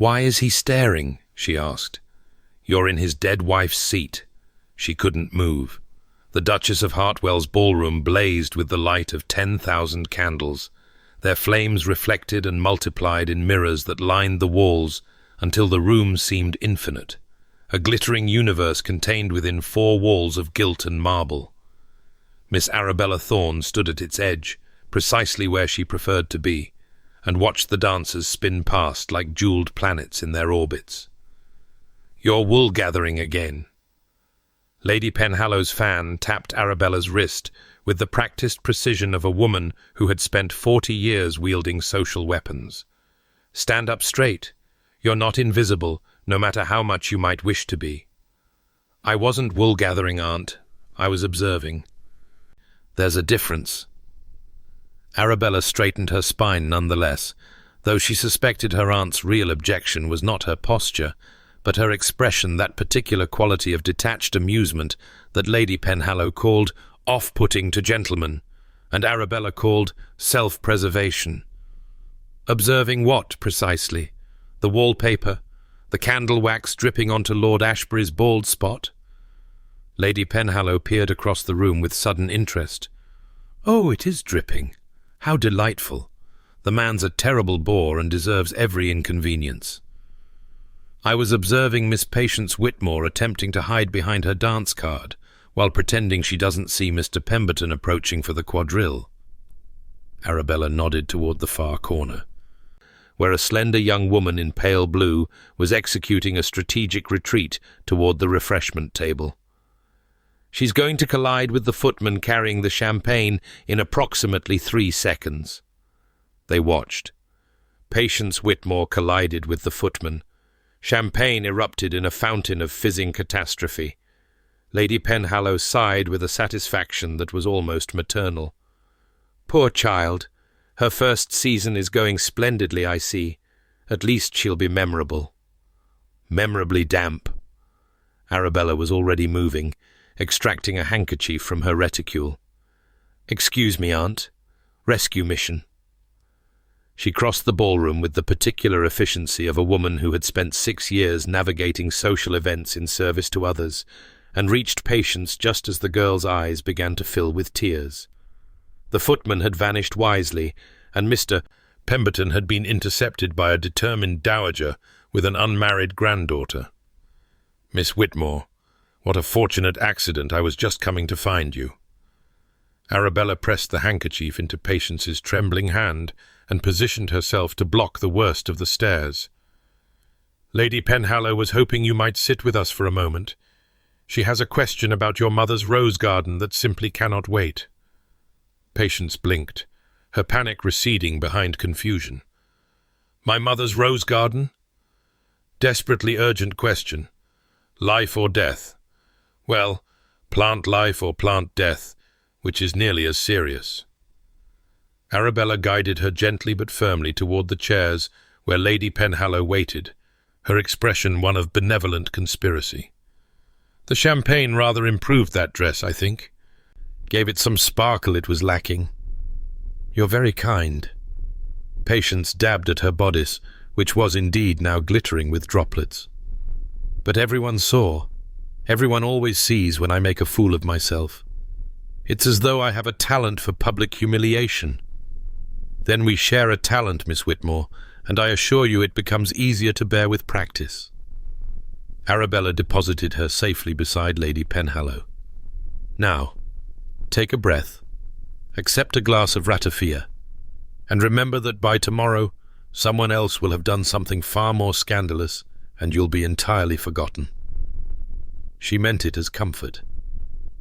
"Why is he staring?" she asked. "You're in his dead wife's seat." She couldn't move. The Duchess of Hartwell's ballroom blazed with the light of 10,000 candles. Their flames reflected and multiplied in mirrors that lined the walls until the room seemed infinite, a glittering universe contained within 4 walls of gilt and marble. Miss Arabella Thorne stood at its edge, precisely where she preferred to be, and watched the dancers spin past like jeweled planets in their orbits. "You're wool-gathering again." Lady Penhallow's fan tapped Arabella's wrist with the practiced precision of a woman who had spent 40 years wielding social weapons. "Stand up straight. You're not invisible, no matter how much you might wish to be." "I wasn't wool-gathering, Aunt. I was observing." "There's a difference." Arabella straightened her spine nonetheless, though she suspected her aunt's real objection was not her posture, but her expression, that particular quality of detached amusement that Lady Penhallow called off-putting to gentlemen, and Arabella called self-preservation. Observing what, precisely? The wallpaper? The candle wax dripping onto Lord Ashbury's bald spot? Lady Penhallow peered across the room with sudden interest. "Oh, it is dripping. How delightful. The man's a terrible bore and deserves every inconvenience." "I was observing Miss Patience Whitmore attempting to hide behind her dance card, while pretending she doesn't see Mr. Pemberton approaching for the quadrille." Arabella nodded toward the far corner, where a slender young woman in pale blue was executing a strategic retreat toward the refreshment table. "She's going to collide with the footman carrying the champagne in approximately 3 seconds. They watched. Patience Whitmore collided with the footman. Champagne erupted in a fountain of fizzing catastrophe. Lady Penhallow sighed with a satisfaction that was almost maternal. "Poor child. Her first season is going splendidly, I see. At least she'll be memorable." "Memorably damp." Arabella was already moving, extracting a handkerchief from her reticule. "Excuse me, Aunt. Rescue mission." She crossed the ballroom with the particular efficiency of a woman who had spent 6 years navigating social events in service to others, and reached Patience just as the girl's eyes began to fill with tears. The footman had vanished wisely, and Mr. Pemberton had been intercepted by a determined dowager with an unmarried granddaughter. "Miss Whitmore, what a fortunate accident. I was just coming to find you." Arabella pressed the handkerchief into Patience's trembling hand and positioned herself to block the worst of the stares. "Lady Penhallow was hoping you might sit with us for a moment. She has a question about your mother's rose garden that simply cannot wait." Patience blinked, her panic receding behind confusion. "My mother's rose garden?" "Desperately urgent question. Life or death? Well, plant life or plant death, which is nearly as serious." Arabella guided her gently but firmly toward the chairs where Lady Penhallow waited, her expression one of benevolent conspiracy. "The champagne rather improved that dress, I think. Gave it some sparkle it was lacking." "You're very kind." Patience dabbed at her bodice, which was indeed now glittering with droplets. "But everyone saw. Everyone always sees when I make a fool of myself. It's as though I have a talent for public humiliation." "Then we share a talent, Miss Whitmore, and I assure you it becomes easier to bear with practice." Arabella deposited her safely beside Lady Penhallow. "Now, take a breath, accept a glass of ratafia, and remember that by tomorrow someone else will have done something far more scandalous, and you'll be entirely forgotten." She meant it as comfort.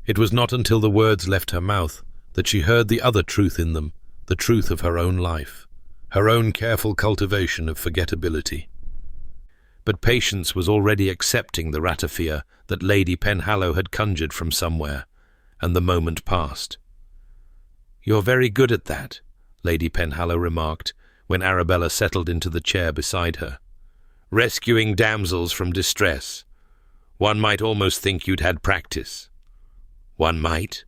It was not until the words left her mouth that she heard the other truth in them, the truth of her own life, her own careful cultivation of forgettability. But Patience was already accepting the ratafia that Lady Penhallow had conjured from somewhere, and the moment passed. "You're very good at that," Lady Penhallow remarked, when Arabella settled into the chair beside her. "Rescuing damsels from distress. One might almost think you'd had practice." "One might."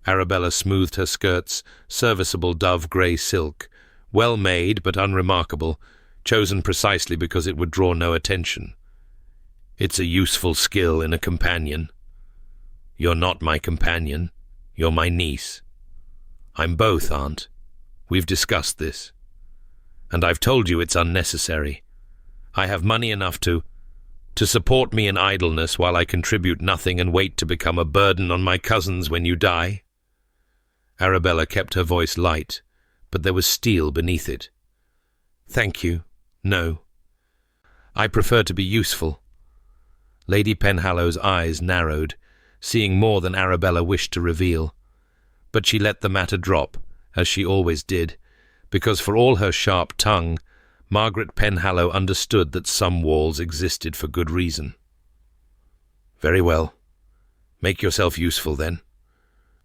Arabella smoothed her skirts, serviceable dove-grey silk, well made but unremarkable, chosen precisely because it would draw no attention. It's a useful skill in a companion. You're not my companion. You're my niece. I'm both, Aunt. We've discussed this. And I've told you it's unnecessary. I have money enough to support me in idleness while I contribute nothing and wait to become a burden on my cousins when you die." Arabella kept her voice light, but there was steel beneath it. "Thank you. No. I prefer to be useful." Lady Penhallow's eyes narrowed, seeing more than Arabella wished to reveal. But she let the matter drop, as she always did, because for all her sharp tongue, Margaret Penhallow understood that some walls existed for good reason. "Very well. Make yourself useful, then.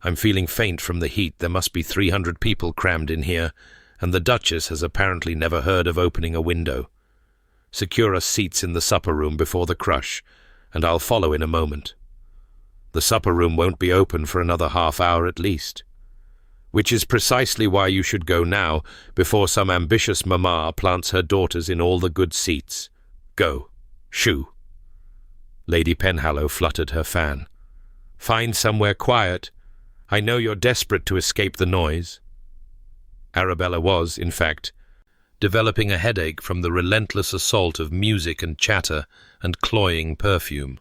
I'm feeling faint from the heat. There must be 300 people crammed in here, and the Duchess has apparently never heard of opening a window. Secure us seats in the supper-room before the crush, and I'll follow in a moment. The supper-room won't be open for another half-hour at least. Which is precisely why you should go now, before some ambitious mamma plants her daughters in all the good seats. Go. Shoo." Lady Penhallow fluttered her fan. "Find somewhere quiet. I know you're desperate to escape the noise." Arabella was, in fact, developing a headache from the relentless assault of music and chatter and cloying perfume.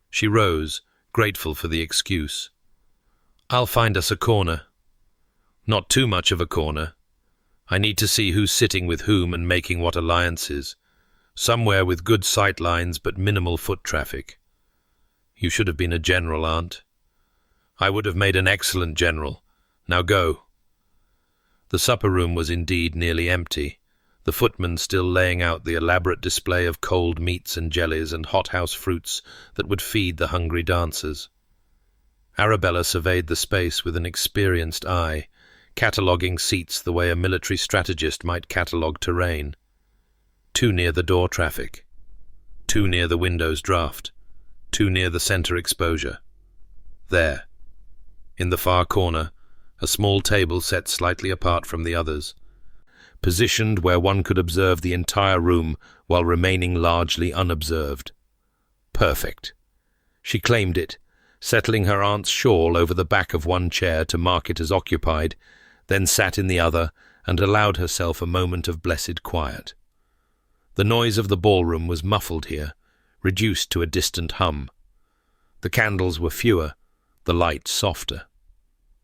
She rose, grateful for the excuse. "I'll find us a corner. Not too much of a corner. I need to see who's sitting with whom and making what alliances. Somewhere with good sight lines but minimal foot traffic. You should have been a general, Aunt." "I would have made an excellent general. Now go." The supper-room was indeed nearly empty, the footman still laying out the elaborate display of cold meats and jellies and hothouse fruits that would feed the hungry dancers. Arabella surveyed the space with an experienced eye, cataloguing seats the way a military strategist might catalogue terrain. Too near the door traffic. Too near the window's draught. Too near the centre exposure. There. In the far corner, a small table set slightly apart from the others, positioned where one could observe the entire room while remaining largely unobserved. Perfect. She claimed it, settling her aunt's shawl over the back of one chair to mark it as occupied, then sat in the other and allowed herself a moment of blessed quiet. The noise of the ballroom was muffled here, reduced to a distant hum. The candles were fewer, the light softer.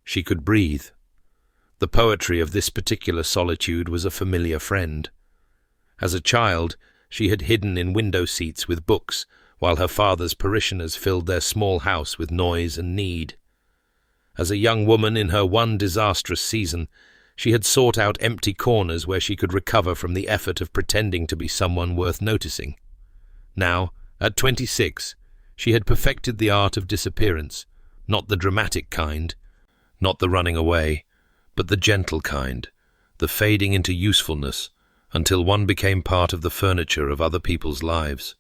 She could breathe. The poetry of this particular solitude was a familiar friend. As a child, she had hidden in window seats with books, while her father's parishioners filled their small house with noise and need. As a young woman in her one disastrous season, she had sought out empty corners where she could recover from the effort of pretending to be someone worth noticing. Now, at 26, she had perfected the art of disappearance, not the dramatic kind, not the running away, but the gentle kind, the fading into usefulness until one became part of the furniture of other people's lives.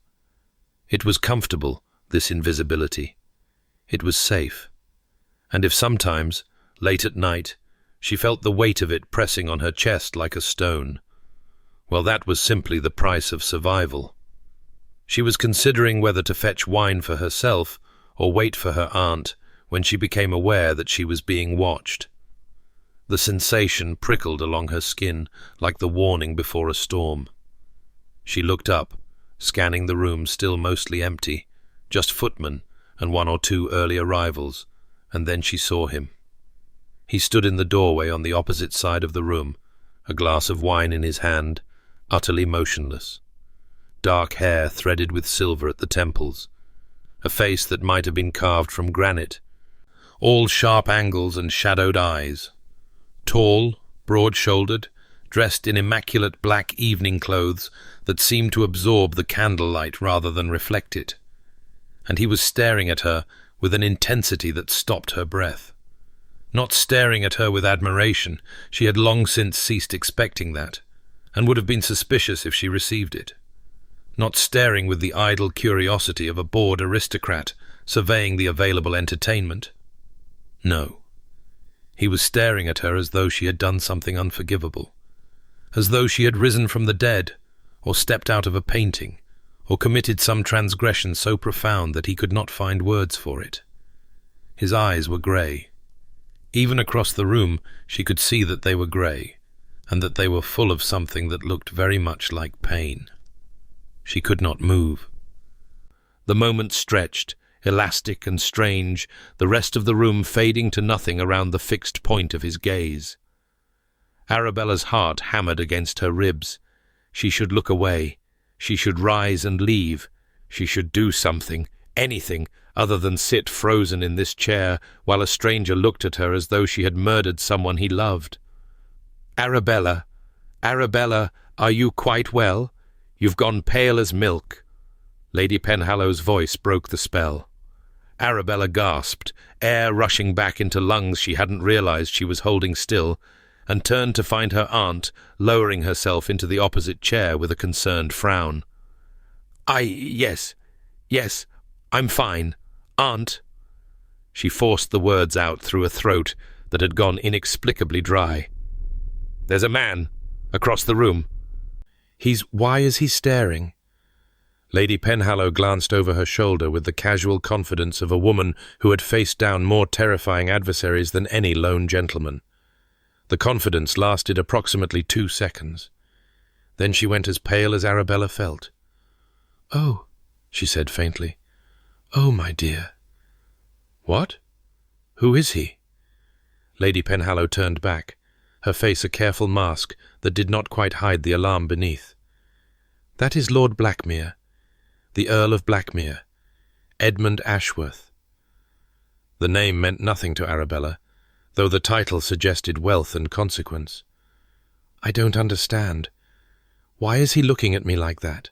It was comfortable, this invisibility. It was safe. And if sometimes, late at night, she felt the weight of it pressing on her chest like a stone, well, that was simply the price of survival. She was considering whether to fetch wine for herself or wait for her aunt when she became aware that she was being watched. The sensation prickled along her skin like the warning before a storm. She looked up, scanning the room still mostly empty, just footmen and one or two early arrivals, and then she saw him. He stood in the doorway on the opposite side of the room, a glass of wine in his hand, utterly motionless. Dark hair threaded with silver at the temples, a face that might have been carved from granite, all sharp angles and shadowed eyes. Tall, broad-shouldered, dressed in immaculate black evening clothes that seemed to absorb the candlelight rather than reflect it. And he was staring at her with an intensity that stopped her breath. Not staring at her with admiration, she had long since ceased expecting that, and would have been suspicious if she received it. Not staring with the idle curiosity of a bored aristocrat surveying the available entertainment. No. He was staring at her as though she had done something unforgivable, as though she had risen from the dead, or stepped out of a painting, or committed some transgression so profound that he could not find words for it. His eyes were grey. Even across the room she could see that they were grey, and that they were full of something that looked very much like pain. She could not move. The moment stretched, elastic and strange, the rest of the room fading to nothing around the fixed point of his gaze. Arabella's heart hammered against her ribs. She should look away. She should rise and leave. She should do something, anything, other than sit frozen in this chair while a stranger looked at her as though she had murdered someone he loved. "Arabella, Arabella, are you quite well? You've gone pale as milk." Lady Penhallow's voice broke the spell. Arabella gasped, air rushing back into lungs she hadn't realized she was holding still, and turned to find her aunt lowering herself into the opposite chair with a concerned frown. Yes, I'm fine. Aunt." She forced the words out through a throat that had gone inexplicably dry. "There's a man across the room." Why is he staring?" Lady Penhallow glanced over her shoulder with the casual confidence of a woman who had faced down more terrifying adversaries than any lone gentleman. The confidence lasted approximately 2 seconds. Then she went as pale as Arabella felt. "Oh," she said faintly. "Oh, my dear." "What? Who is he?" Lady Penhallow turned back, her face a careful mask that did not quite hide the alarm beneath. "That is Lord Blackmere, the Earl of Blackmere, Edmund Ashworth." The name meant nothing to Arabella, though the title suggested wealth and consequence. "I don't understand. Why is he looking at me like that?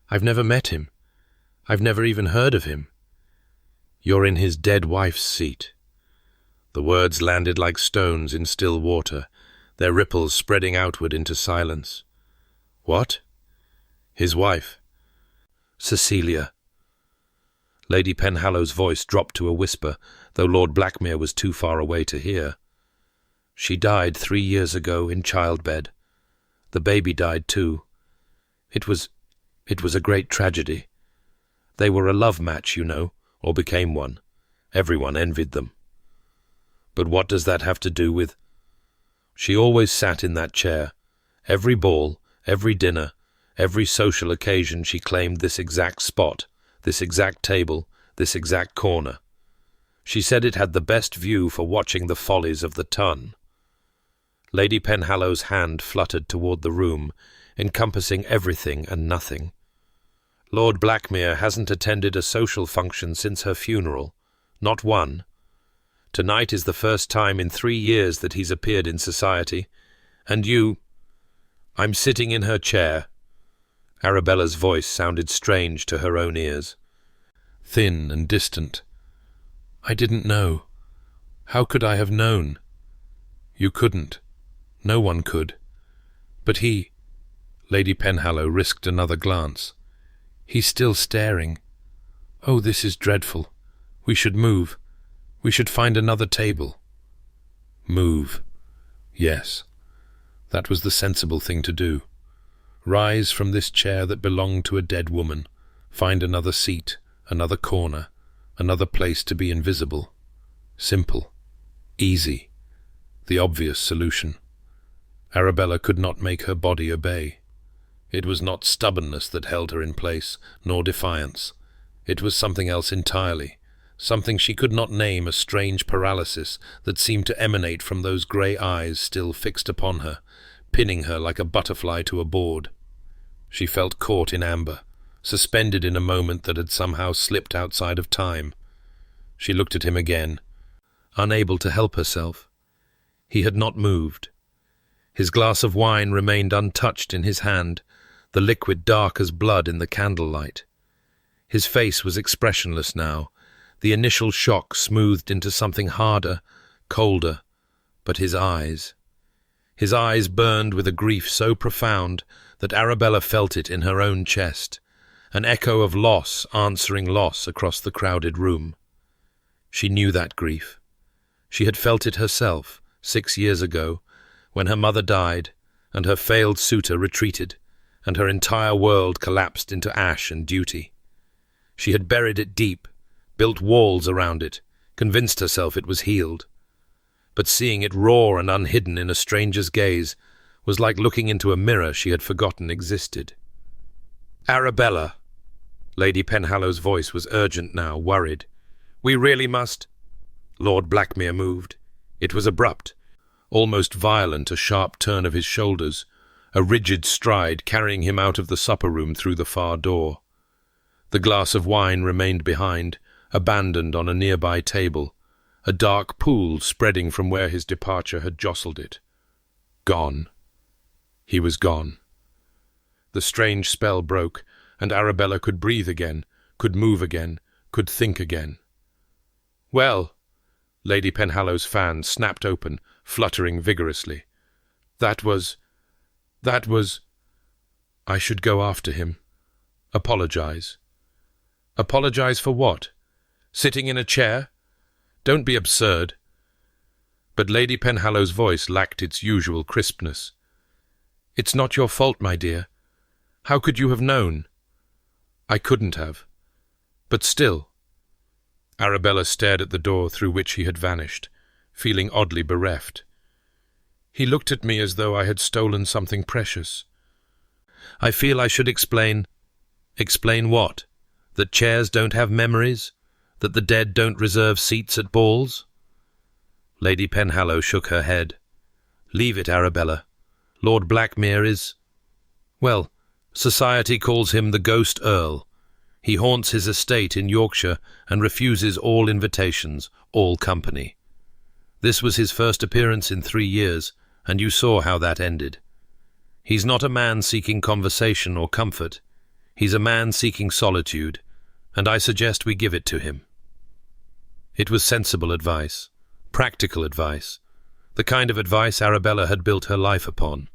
I've never met him. I've never even heard of him." "You're in his dead wife's seat." The words landed like stones in still water, their ripples spreading outward into silence. "What?" "His wife." "Cecilia." Lady Penhallow's voice dropped to a whisper, though Lord Blackmere was too far away to hear. "She died 3 years ago in childbed. The baby died too. It was a great tragedy. They were a love match, you know, or became one. Everyone envied them." "But what does that have to do with—" "She always sat in that chair. Every ball, every dinner, every social occasion she claimed this exact spot, this exact table, this exact corner. She said it had the best view for watching the follies of the ton." Lady Penhallow's hand fluttered toward the room, encompassing everything and nothing. "Lord Blackmere hasn't attended a social function since her funeral. Not one. Tonight is the first time in 3 years that he's appeared in society. And I'm sitting in her chair." Arabella's voice sounded strange to her own ears. Thin and distant. "I didn't know. How could I have known?" "You couldn't. No one could. But he—" Lady Penhallow risked another glance. "He's still staring. Oh, this is dreadful. We should move. We should find another table." Move. Yes. That was the sensible thing to do. Rise from this chair that belonged to a dead woman. Find another seat, another corner, another place to be invisible. Simple. Easy. The obvious solution. Arabella could not make her body obey. It was not stubbornness that held her in place, nor defiance. It was something else entirely, something she could not name, a strange paralysis that seemed to emanate from those grey eyes still fixed upon her, pinning her like a butterfly to a board. She felt caught in amber, suspended in a moment that had somehow slipped outside of time. She looked at him again, unable to help herself. He had not moved. His glass of wine remained untouched in his hand, the liquid dark as blood in the candlelight. His face was expressionless now, the initial shock smoothed into something harder, colder, but his eyes burned with a grief so profound that Arabella felt it in her own chest, an echo of loss answering loss across the crowded room. She knew that grief. She had felt it herself 6 years ago, when her mother died and her failed suitor retreated, and her entire world collapsed into ash and duty. She had buried it deep, built walls around it, convinced herself it was healed. But seeing it raw and unhidden in a stranger's gaze was like looking into a mirror she had forgotten existed. "Arabella!" Lady Penhallow's voice was urgent now, worried. "We really must—" Lord Blackmere moved. It was abrupt, almost violent, a sharp turn of his shoulders, a rigid stride carrying him out of the supper-room through the far door. The glass of wine remained behind, abandoned on a nearby table, a dark pool spreading from where his departure had jostled it. Gone. He was gone. The strange spell broke, and Arabella could breathe again, could move again, could think again. "Well," Lady Penhallow's fan snapped open, fluttering vigorously. That was... I should go after him. Apologize. Apologize for what? Sitting in a chair? Don't be absurd. But Lady Penhallow's voice lacked its usual crispness. "It's not your fault, my dear. How could you have known?" "I couldn't have. But still—" Arabella stared at the door through which he had vanished, feeling oddly bereft. "He looked at me as though I had stolen something precious. I feel I should explain—" "Explain what? That chairs don't have memories? That the dead don't reserve seats at balls?" Lady Penhallow shook her head. "Leave it, Arabella. Lord Blackmere is— well, society calls him the Ghost Earl. He haunts his estate in Yorkshire and refuses all invitations, all company. This was his first appearance in 3 years, and you saw how that ended. He's not a man seeking conversation or comfort. He's a man seeking solitude, and I suggest we give it to him." It was sensible advice, practical advice, the kind of advice Arabella had built her life upon.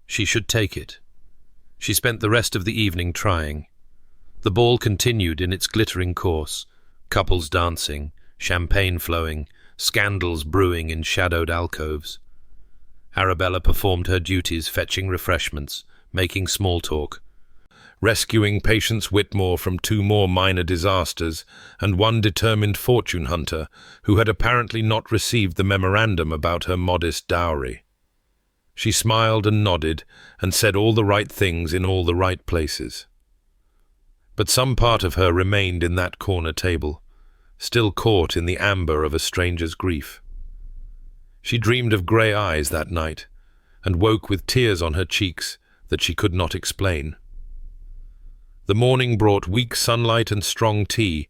She should take it. She spent the rest of the evening trying. The ball continued in its glittering course, couples dancing, champagne flowing, scandals brewing in shadowed alcoves. Arabella performed her duties, fetching refreshments, making small talk, rescuing Patience Whitmore from 2 more minor disasters and one determined fortune hunter who had apparently not received the memorandum about her modest dowry. She smiled and nodded and said all the right things in all the right places. But some part of her remained in that corner table, still caught in the amber of a stranger's grief. She dreamed of grey eyes that night, and woke with tears on her cheeks that she could not explain. The morning brought weak sunlight and strong tea,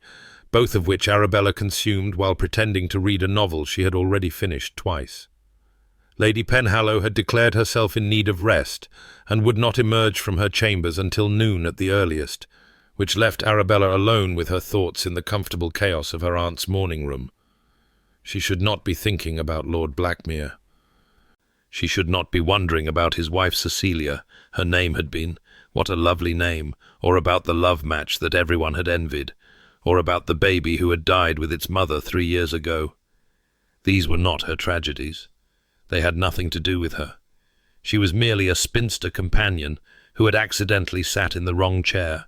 both of which Arabella consumed while pretending to read a novel she had already finished twice. Lady Penhallow had declared herself in need of rest, and would not emerge from her chambers until noon at the earliest, which left Arabella alone with her thoughts in the comfortable chaos of her aunt's morning-room. She should not be thinking about Lord Blackmere. She should not be wondering about his wife Cecilia, her name had been, what a lovely name, or about the love match that everyone had envied, or about the baby who had died with its mother 3 years ago. These were not her tragedies. They had nothing to do with her. She was merely a spinster companion who had accidentally sat in the wrong chair,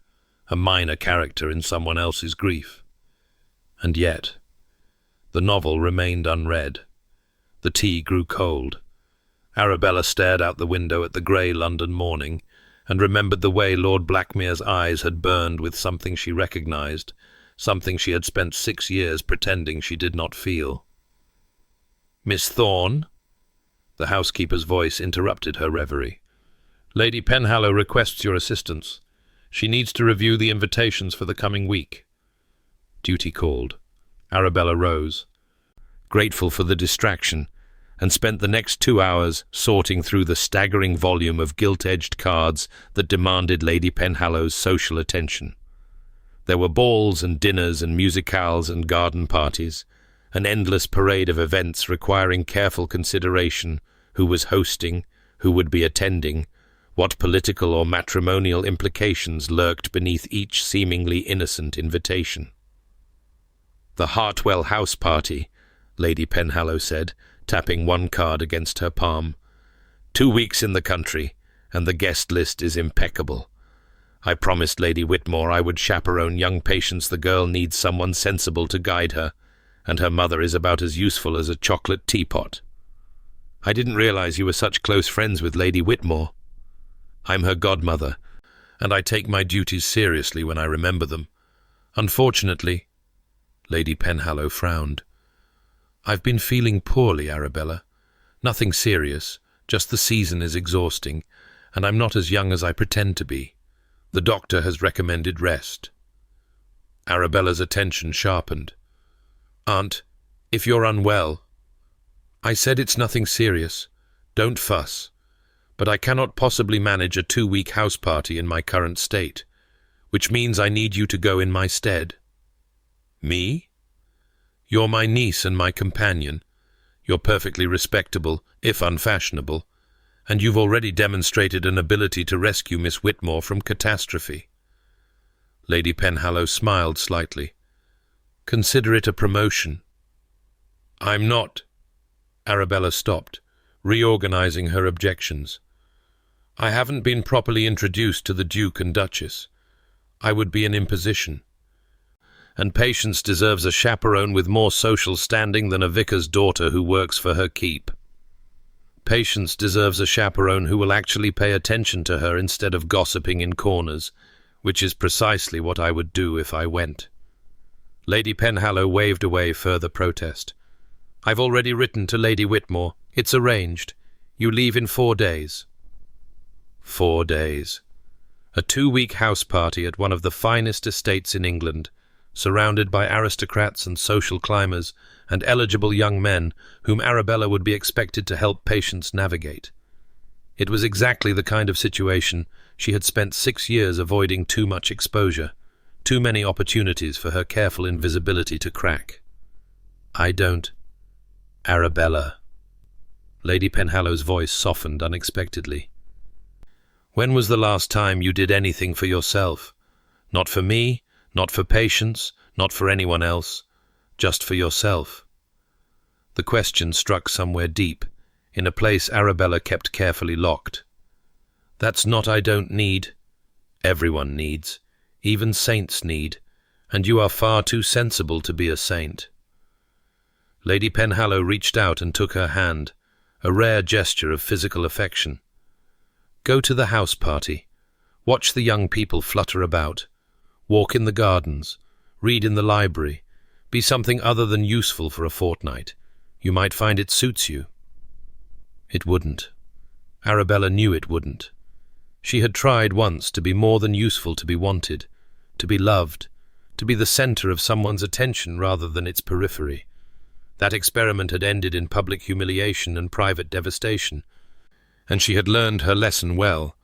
a minor character in someone else's grief. And yet, the novel remained unread. The tea grew cold. Arabella stared out the window at the grey London morning, and remembered the way Lord Blackmere's eyes had burned with something she recognized, something she had spent 6 years pretending she did not feel. "Miss Thorne?" The housekeeper's voice interrupted her reverie. "Lady Penhallow requests your assistance. She needs to review the invitations for the coming week." Duty called. Arabella rose, grateful for the distraction, and spent the next 2 hours sorting through the staggering volume of gilt-edged cards that demanded Lady Penhallow's social attention. There were balls and dinners and musicales and garden parties, an endless parade of events requiring careful consideration: who was hosting, who would be attending, what political or matrimonial implications lurked beneath each seemingly innocent invitation. "The Hartwell house party," Lady Penhallow said, tapping one card against her palm. 2 weeks in the country, and the guest list is impeccable. I promised Lady Whitmore I would chaperone young Patience. The girl needs someone sensible to guide her, and her mother is about as useful as a chocolate teapot. I didn't realize you were such close friends with Lady Whitmore. I'm her godmother, and I take my duties seriously when I remember them. Unfortunately, Lady Penhallow frowned. I've been feeling poorly, Arabella. Nothing serious, just the season is exhausting, and I'm not as young as I pretend to be. The doctor has recommended rest. Arabella's attention sharpened. Aunt, if you're unwell... I said it's nothing serious. Don't fuss. But I cannot possibly manage a 2-week house party in my current state, which means I need you to go in my stead. Me? You're my niece and my companion. You're perfectly respectable, if unfashionable, and you've already demonstrated an ability to rescue Miss Whitmore from catastrophe. Lady Penhallow smiled slightly. Consider it a promotion. I'm not... Arabella stopped, reorganizing her objections. I haven't been properly introduced to the Duke and Duchess. I would be an imposition. And Patience deserves a chaperone with more social standing than a vicar's daughter who works for her keep. Patience deserves a chaperone who will actually pay attention to her instead of gossiping in corners, which is precisely what I would do if I went. Lady Penhallow waved away further protest. I've already written to Lady Whitmore. It's arranged. You leave in 4 days. 4 days. A 2-week house party at one of the finest estates in England, surrounded by aristocrats and social climbers and eligible young men whom Arabella would be expected to help Patience navigate. It was exactly the kind of situation she had spent 6 years avoiding. Too much exposure, too many opportunities for her careful invisibility to crack. I don't... Arabella. Lady Penhallow's voice softened unexpectedly. When was the last time you did anything for yourself? Not for me, not for Patience, not for anyone else, just for yourself. The question struck somewhere deep, in a place Arabella kept carefully locked. That's not I don't need. Everyone needs. Even saints need, and you are far too sensible to be a saint. Lady Penhallow reached out and took her hand, a rare gesture of physical affection. Go to the house party. Watch the young people flutter about. Walk in the gardens. Read in the library. Be something other than useful for a fortnight. You might find it suits you. It wouldn't. Arabella knew it wouldn't. She had tried once to be more than useful, to be wanted, to be loved, to be the center of someone's attention rather than its periphery. That experiment had ended in public humiliation and private devastation, and she had learned her lesson well.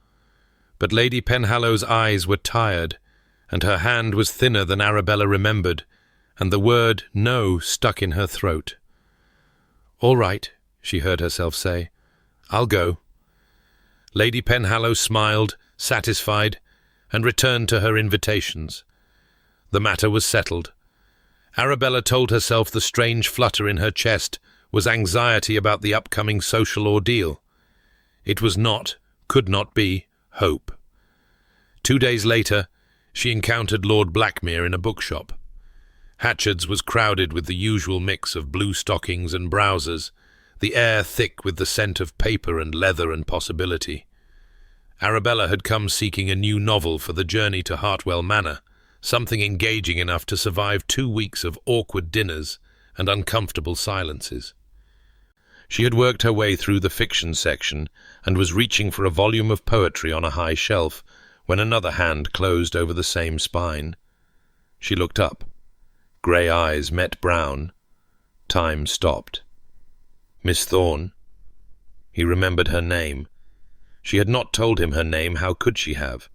But Lady Penhallow's eyes were tired, and her hand was thinner than Arabella remembered, and the word no stuck in her throat. All right, she heard herself say. I'll go. Lady Penhallow smiled, satisfied, and returned to her invitations. The matter was settled. Arabella told herself the strange flutter in her chest was anxiety about the upcoming social ordeal. It was not, could not be, hope. 2 days later, she encountered Lord Blackmere in a bookshop. Hatchard's was crowded with the usual mix of blue stockings and browsers, the air thick with the scent of paper and leather and possibility. Arabella had come seeking a new novel for the journey to Hartwell Manor, something engaging enough to survive 2 weeks of awkward dinners and uncomfortable silences. She had worked her way through the fiction section and was reaching for a volume of poetry on a high shelf when another hand closed over the same spine. She looked up. Grey eyes met brown. Time stopped. Miss Thorne. He remembered her name. She had not told him her name. How could she have?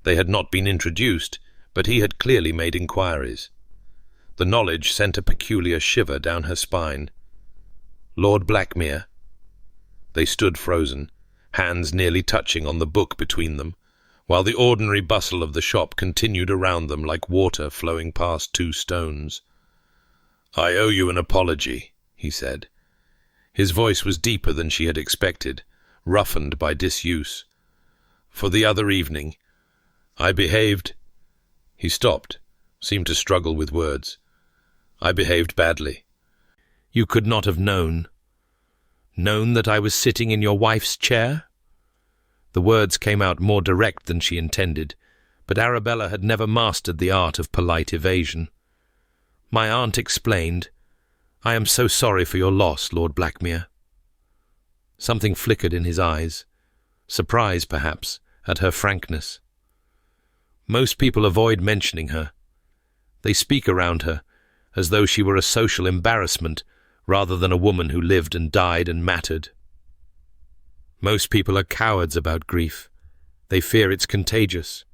They had not been introduced, but he had clearly made inquiries. The knowledge sent a peculiar shiver down her spine. Lord Blackmere. They stood frozen, hands nearly touching on the book between them, while the ordinary bustle of the shop continued around them like water flowing past 2 stones. I owe you an apology, he said. His voice was deeper than she had expected, roughened by disuse. For the other evening, I behaved—" He stopped, seemed to struggle with words. "I behaved badly." "You could not have known that I was sitting in your wife's chair?" The words came out more direct than she intended, but Arabella had never mastered the art of polite evasion. "My aunt explained. I am so sorry for your loss, Lord Blackmere." Something flickered in his eyes, surprise, perhaps, at her frankness. Most people avoid mentioning her. They speak around her, as though she were a social embarrassment rather than a woman who lived and died and mattered. Most people are cowards about grief. They fear it's contagious.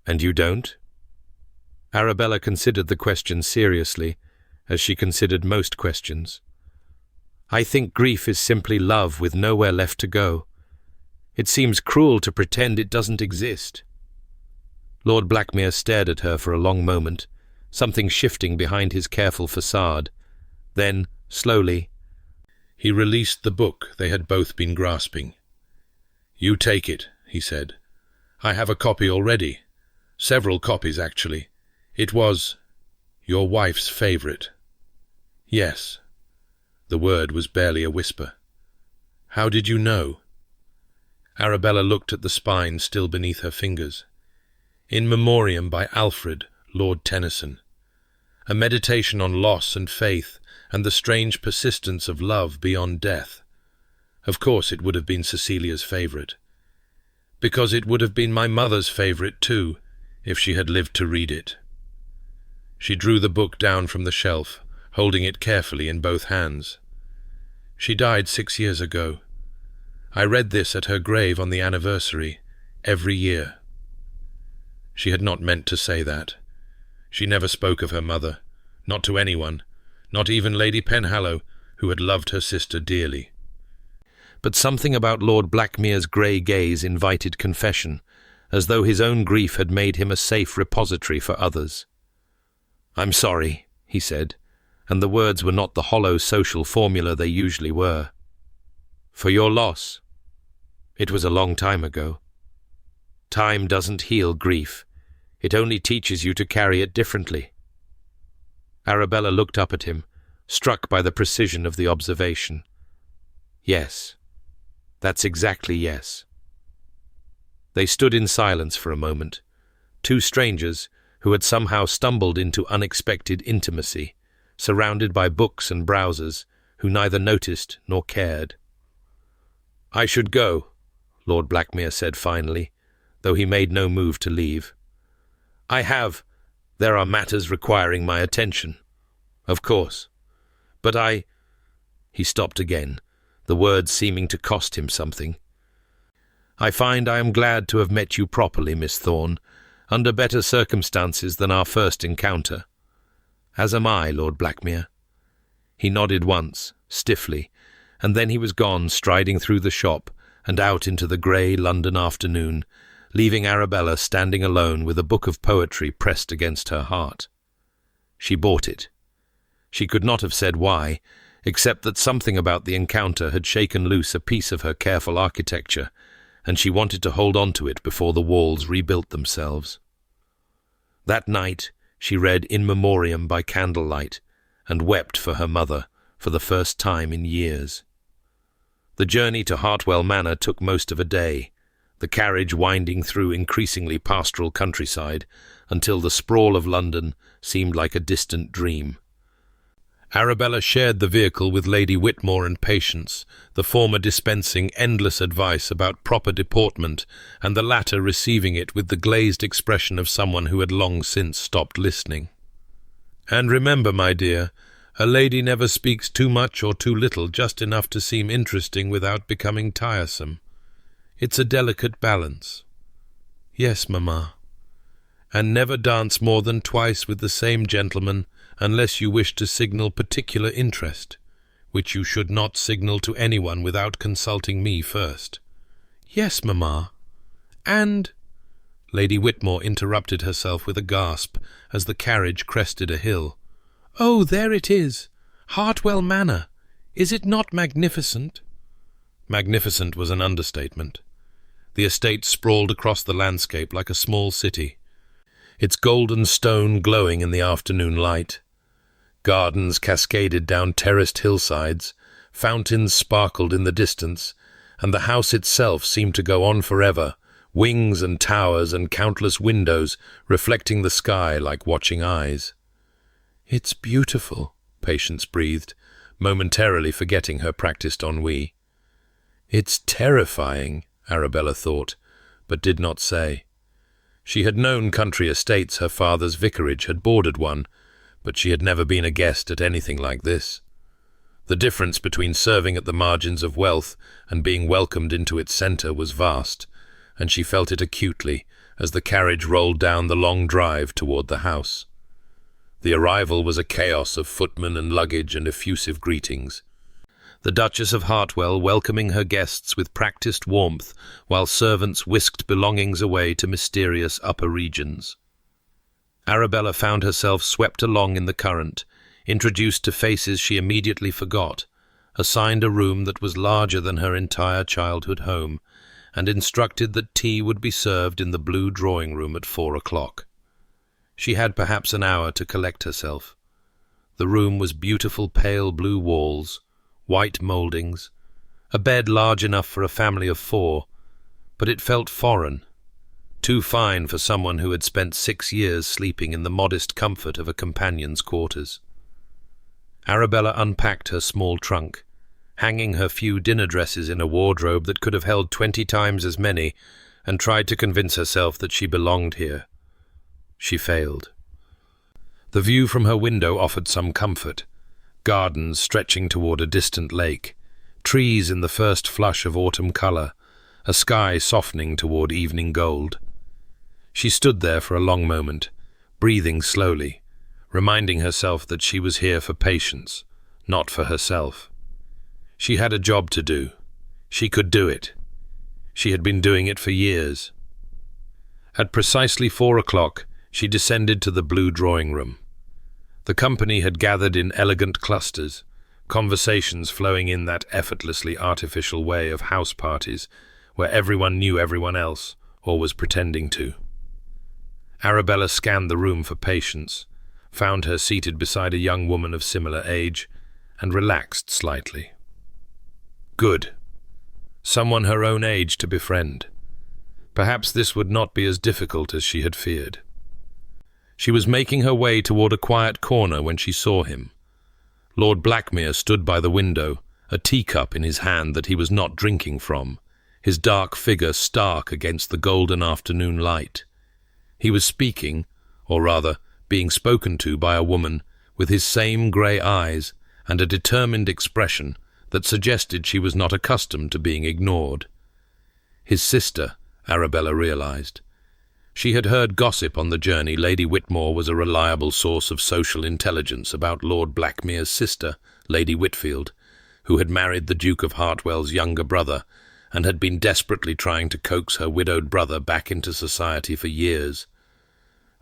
And you don't? Arabella considered the question seriously, as she considered most questions. "I think grief is simply love with nowhere left to go. It seems cruel to pretend it doesn't exist." Lord Blackmere stared at her for a long moment, something shifting behind his careful facade. Then, slowly, he released the book they had both been grasping. "You take it," he said. "I have a copy already. Several copies, actually. It was your wife's favourite." "Yes." The word was barely a whisper. "How did you know?" Arabella looked at the spine still beneath her fingers. "In Memoriam by Alfred, Lord Tennyson. A meditation on loss and faith and the strange persistence of love beyond death. Of course it would have been Cecilia's favourite. Because it would have been my mother's favourite too, if she had lived to read it." She drew the book down from the shelf, holding it carefully in both hands. "She died 6 years ago. I read this at her grave on the anniversary, every year." She had not meant to say that. She never spoke of her mother, not to anyone, not even Lady Penhallow, who had loved her sister dearly. But something about Lord Blackmere's grey gaze invited confession, as though his own grief had made him a safe repository for others. "I'm sorry," he said, and the words were not the hollow social formula they usually were. "For your loss. It was a long time ago. Time doesn't heal grief. It only teaches you to carry it differently." Arabella looked up at him, struck by the precision of the observation. "Yes. That's exactly yes." They stood in silence for a moment, two strangers who had somehow stumbled into unexpected intimacy, surrounded by books and browsers, who neither noticed nor cared. "I should go," Lord Blackmere said finally, though he made no move to leave. There are matters requiring my attention. Of course. But He stopped again, the words seeming to cost him something. "I find I am glad to have met you properly, Miss Thorne, under better circumstances than our first encounter. As am I, Lord Blackmere." He nodded once, stiffly, and then he was gone, striding through the shop and out into the grey London afternoon, leaving Arabella standing alone with a book of poetry pressed against her heart. She bought it. She could not have said why, except that something about the encounter had shaken loose a piece of her careful architecture, and she wanted to hold on to it before the walls rebuilt themselves. That night she read In Memoriam by candlelight, and wept for her mother for the first time in years. The journey to Hartwell Manor took most of a day, the carriage winding through increasingly pastoral countryside until the sprawl of London seemed like a distant dream. Arabella shared the vehicle with Lady Whitmore and Patience, the former dispensing endless advice about proper deportment, and the latter receiving it with the glazed expression of someone who had long since stopped listening. "And remember, my dear, a lady never speaks too much or too little, just enough to seem interesting without becoming tiresome. It's a delicate balance." "Yes, mamma." "And never dance more than twice with the same gentleman unless you wish to signal particular interest, which you should not signal to anyone without consulting me first." "Yes, mamma. And—" Lady Whitmore interrupted herself with a gasp as the carriage crested a hill. "Oh, there it is! Hartwell Manor! Is it not magnificent?" Magnificent was an understatement. The estate sprawled across the landscape like a small city, its golden stone glowing in the afternoon light. Gardens cascaded down terraced hillsides, fountains sparkled in the distance, and the house itself seemed to go on forever, wings and towers and countless windows reflecting the sky like watching eyes. "It's beautiful," Patience breathed, momentarily forgetting her practiced ennui. "It's terrifying," Arabella thought, but did not say. She had known country estates. Her father's vicarage had bordered one, but she had never been a guest at anything like this. The difference between serving at the margins of wealth and being welcomed into its centre was vast, and she felt it acutely as the carriage rolled down the long drive toward the house. The arrival was a chaos of footmen and luggage and effusive greetings. The Duchess of Hartwell welcoming her guests with practiced warmth, while servants whisked belongings away to mysterious upper regions. Arabella found herself swept along in the current, introduced to faces she immediately forgot, assigned a room that was larger than her entire childhood home, and instructed that tea would be served in the blue drawing-room at 4 o'clock. She had perhaps an hour to collect herself. The room was beautiful pale blue walls, white mouldings, a bed large enough for a family of 4, but it felt foreign, too fine for someone who had spent 6 years sleeping in the modest comfort of a companion's quarters. Arabella unpacked her small trunk, hanging her few dinner dresses in a wardrobe that could have held 20 times as many, and tried to convince herself that she belonged here. She failed. The view from her window offered some comfort. Gardens stretching toward a distant lake, trees in the first flush of autumn color, a sky softening toward evening gold. She stood there for a long moment, breathing slowly, reminding herself that she was here for Patience, not for herself. She had a job to do. She could do it. She had been doing it for years. At precisely 4 o'clock, she descended to the blue drawing-room. The company had gathered in elegant clusters, conversations flowing in that effortlessly artificial way of house parties, where everyone knew everyone else, or was pretending to. Arabella scanned the room for Patience, found her seated beside a young woman of similar age, and relaxed slightly. Good. Someone her own age to befriend. Perhaps this would not be as difficult as she had feared. She was making her way toward a quiet corner when she saw him. Lord Blackmere stood by the window, a teacup in his hand that he was not drinking from, his dark figure stark against the golden afternoon light. He was speaking, or rather, being spoken to by a woman with his same grey eyes and a determined expression that suggested she was not accustomed to being ignored. His sister, Arabella realized. She had heard gossip on the journey. Lady Whitmore was a reliable source of social intelligence about Lord Blackmere's sister, Lady Whitfield, who had married the Duke of Hartwell's younger brother and had been desperately trying to coax her widowed brother back into society for years.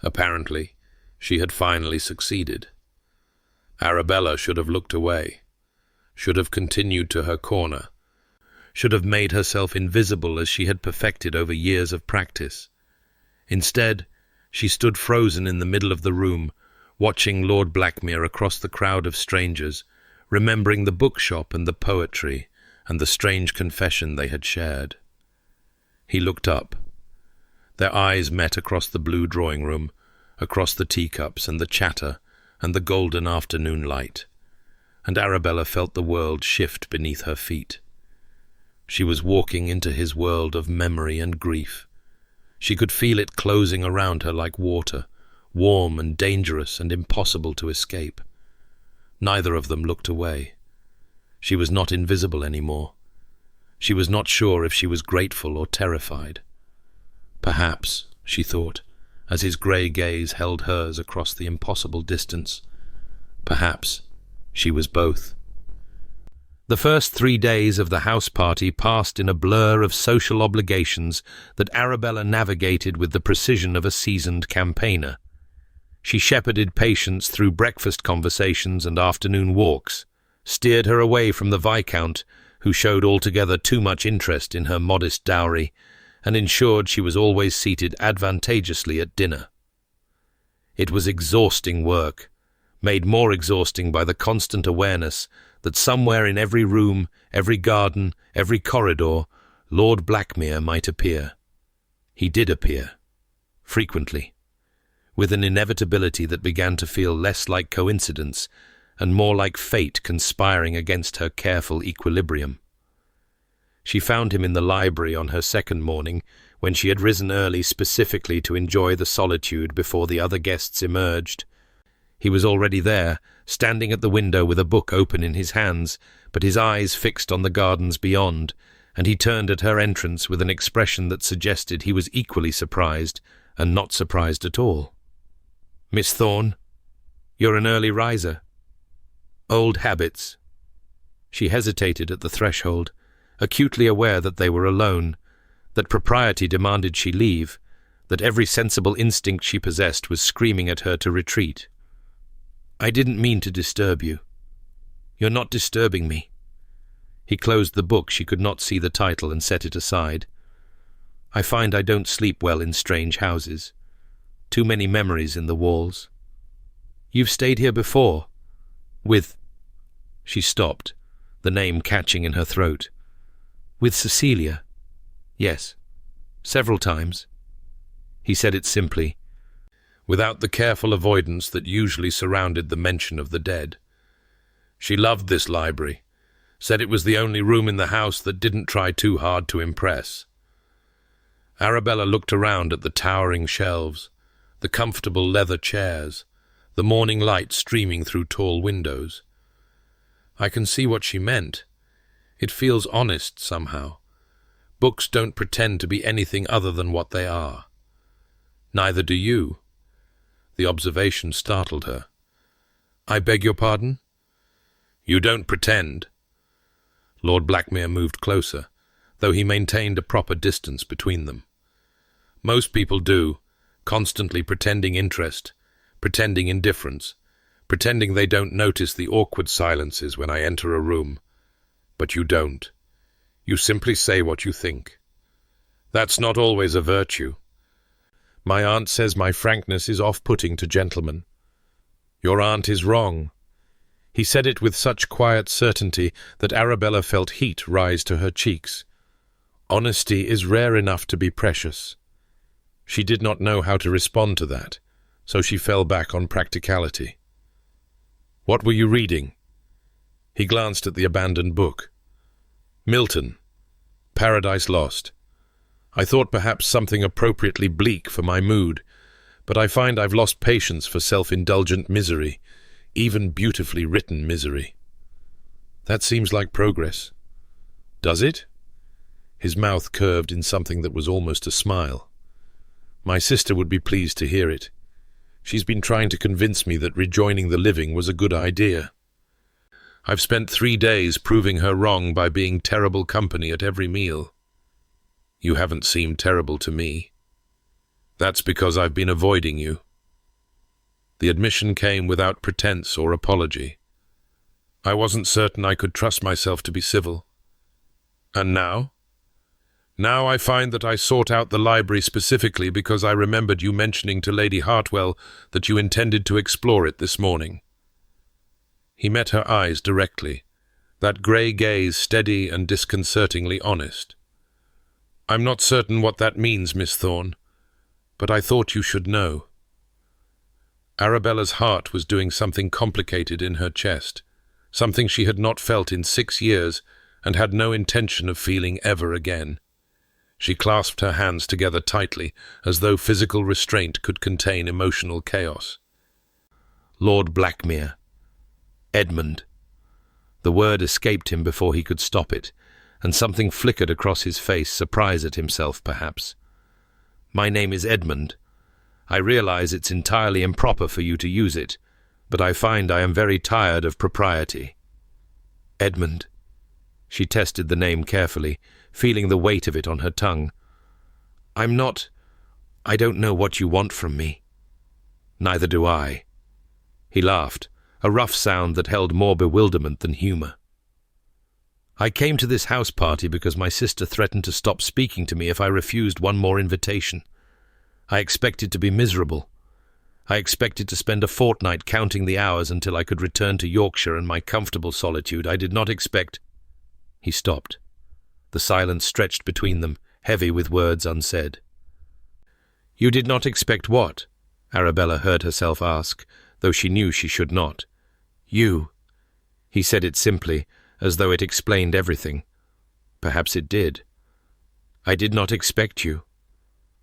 Apparently, she had finally succeeded. Arabella should have looked away, should have continued to her corner, should have made herself invisible as she had perfected over years of practice. Instead, she stood frozen in the middle of the room, watching Lord Blackmere across the crowd of strangers, remembering the bookshop and the poetry and the strange confession they had shared. He looked up. Their eyes met across the blue drawing-room, across the teacups and the chatter and the golden afternoon light, and Arabella felt the world shift beneath her feet. She was walking into his world of memory and grief. She could feel it closing around her like water, warm and dangerous and impossible to escape. Neither of them looked away. She was not invisible anymore. She was not sure if she was grateful or terrified. Perhaps, she thought, as his grey gaze held hers across the impossible distance, perhaps she was both. The first 3 days of the house party passed in a blur of social obligations that Arabella navigated with the precision of a seasoned campaigner. She shepherded Patience through breakfast conversations and afternoon walks, steered her away from the Viscount, who showed altogether too much interest in her modest dowry, and ensured she was always seated advantageously at dinner. It was exhausting work, made more exhausting by the constant awareness that somewhere in every room, every garden, every corridor, Lord Blackmere might appear. He did appear, frequently, with an inevitability that began to feel less like coincidence and more like fate conspiring against her careful equilibrium. She found him in the library on her second morning, when she had risen early specifically to enjoy the solitude before the other guests emerged. He was already there, standing at the window with a book open in his hands, but his eyes fixed on the gardens beyond, and he turned at her entrance with an expression that suggested he was equally surprised and not surprised at all. "Miss Thorne, you're an early riser." "Old habits." She hesitated at the threshold, acutely aware that they were alone, that propriety demanded she leave, that every sensible instinct she possessed was screaming at her to retreat. "I didn't mean to disturb you." "You're not disturbing me." He closed the book. She could not see the title and set it aside. "I find I don't sleep well in strange houses. Too many memories in the walls." "You've stayed here before?" "With—" She stopped, the name catching in her throat. "With Cecilia?" "Yes, several times." He said it simply, without the careful avoidance that usually surrounded the mention of the dead. She loved this library, said it was the only room in the house that didn't try too hard to impress. Arabella looked around at the towering shelves, the comfortable leather chairs, the morning light streaming through tall windows. I can see what she meant. It feels honest somehow. Books don't pretend to be anything other than what they are. Neither do you. The observation startled her. "I beg your pardon?" "You don't pretend." Lord Blackmere moved closer, though he maintained a proper distance between them. "Most people do, constantly pretending interest, pretending indifference, pretending they don't notice the awkward silences when I enter a room. But you don't. You simply say what you think. That's not always a virtue. My aunt says my frankness is off-putting to gentlemen. Your aunt is wrong." He said it with such quiet certainty that Arabella felt heat rise to her cheeks. Honesty is rare enough to be precious. She did not know how to respond to that, so she fell back on practicality. "What were you reading?" He glanced at the abandoned book. "Milton, Paradise Lost. I thought perhaps something appropriately bleak for my mood, but I find I've lost patience for self-indulgent misery, even beautifully written misery." "That seems like progress." "Does it?" His mouth curved in something that was almost a smile. "My sister would be pleased to hear it. She's been trying to convince me that rejoining the living was a good idea. I've spent 3 days proving her wrong by being terrible company at every meal." "You haven't seemed terrible to me." "That's because I've been avoiding you." The admission came without pretense or apology. "I wasn't certain I could trust myself to be civil." "And now?" "Now I find that I sought out the library specifically because I remembered you mentioning to Lady Hartwell that you intended to explore it this morning." He met her eyes directly, that grey gaze steady and disconcertingly honest. "I'm not certain what that means, Miss Thorne, but I thought you should know." Arabella's heart was doing something complicated in her chest, something she had not felt in 6 years and had no intention of feeling ever again. She clasped her hands together tightly, as though physical restraint could contain emotional chaos. "Lord Blackmere. Edmund." The word escaped him before he could stop it, and something flickered across his face, surprise at himself, perhaps. "My name is Edmund. I realize it's entirely improper for you to use it, but I find I am very tired of propriety." "Edmund." She tested the name carefully, feeling the weight of it on her tongue. I don't know what you want from me." "Neither do I." He laughed, a rough sound that held more bewilderment than humor. I came to this house party because my sister threatened to stop speaking to me if I refused one more invitation. I expected to be miserable. I expected to spend a fortnight counting the hours until I could return to Yorkshire and my comfortable solitude. I did not expect—" He stopped. The silence stretched between them, heavy with words unsaid. "You did not expect what?" Arabella heard herself ask, though she knew she should not. "You." He said it simply, as though it explained everything. Perhaps it did. "I did not expect you."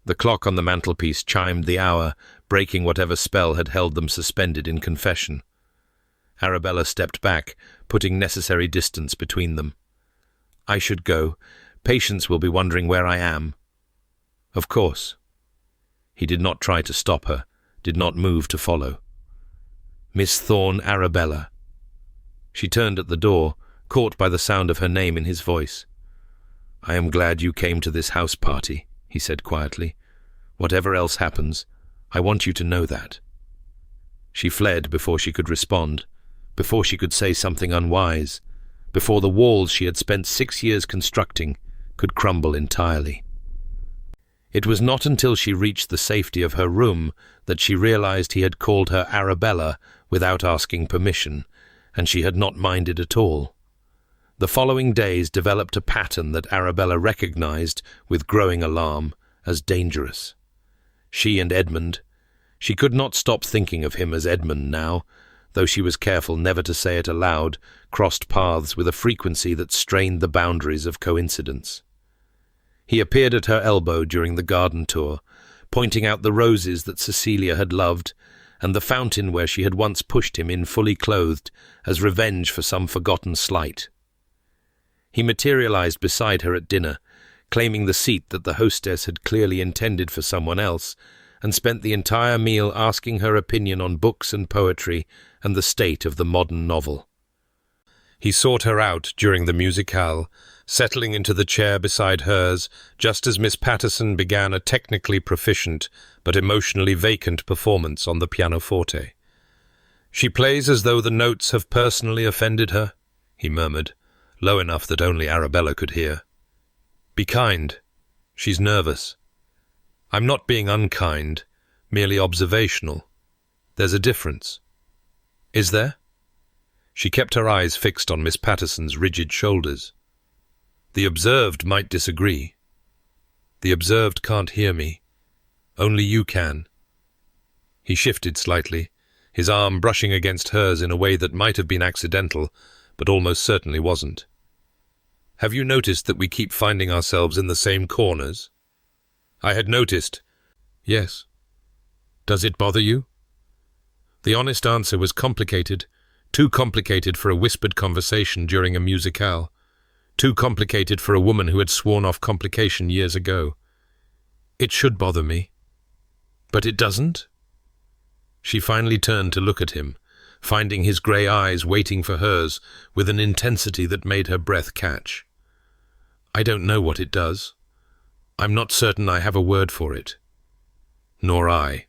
The clock on the mantelpiece chimed the hour, breaking whatever spell had held them suspended in confession. Arabella stepped back, putting necessary distance between them. "I should go. Patience will be wondering where I am." "Of course." He did not try to stop her, did not move to follow. "Miss Thorne Arabella." She turned at the door, caught by the sound of her name in his voice. "I am glad you came to this house party," he said quietly. "Whatever else happens, I want you to know that." She fled before she could respond, before she could say something unwise, before the walls she had spent 6 years constructing could crumble entirely. It was not until she reached the safety of her room that she realized he had called her Arabella without asking permission, and she had not minded at all. The following days developed a pattern that Arabella recognized, with growing alarm, as dangerous. She and Edmund— she could not stop thinking of him as Edmund now, though she was careful never to say it aloud— crossed paths with a frequency that strained the boundaries of coincidence. He appeared at her elbow during the garden tour, pointing out the roses that Cecilia had loved, and the fountain where she had once pushed him in fully clothed, as revenge for some forgotten slight. He materialized beside her at dinner, claiming the seat that the hostess had clearly intended for someone else, and spent the entire meal asking her opinion on books and poetry and the state of the modern novel. He sought her out during the musicale, settling into the chair beside hers just as Miss Patterson began a technically proficient but emotionally vacant performance on the pianoforte. "She plays as though the notes have personally offended her," he murmured, low enough that only Arabella could hear. "Be kind. She's nervous." "I'm not being unkind, merely observational. There's a difference." "Is there?" She kept her eyes fixed on Miss Patterson's rigid shoulders. "The observed might disagree. The observed can't hear me. Only you can." He shifted slightly, his arm brushing against hers in a way that might have been accidental, but almost certainly wasn't. "Have you noticed that we keep finding ourselves in the same corners?" "I had noticed." "Yes." "Does it bother you?" The honest answer was complicated, too complicated for a whispered conversation during a musicale, too complicated for a woman who had sworn off complication years ago. "It should bother me." "But it doesn't?" She finally turned to look at him, finding his grey eyes waiting for hers with an intensity that made her breath catch. "I don't know what it does. I'm not certain I have a word for it." "Nor I."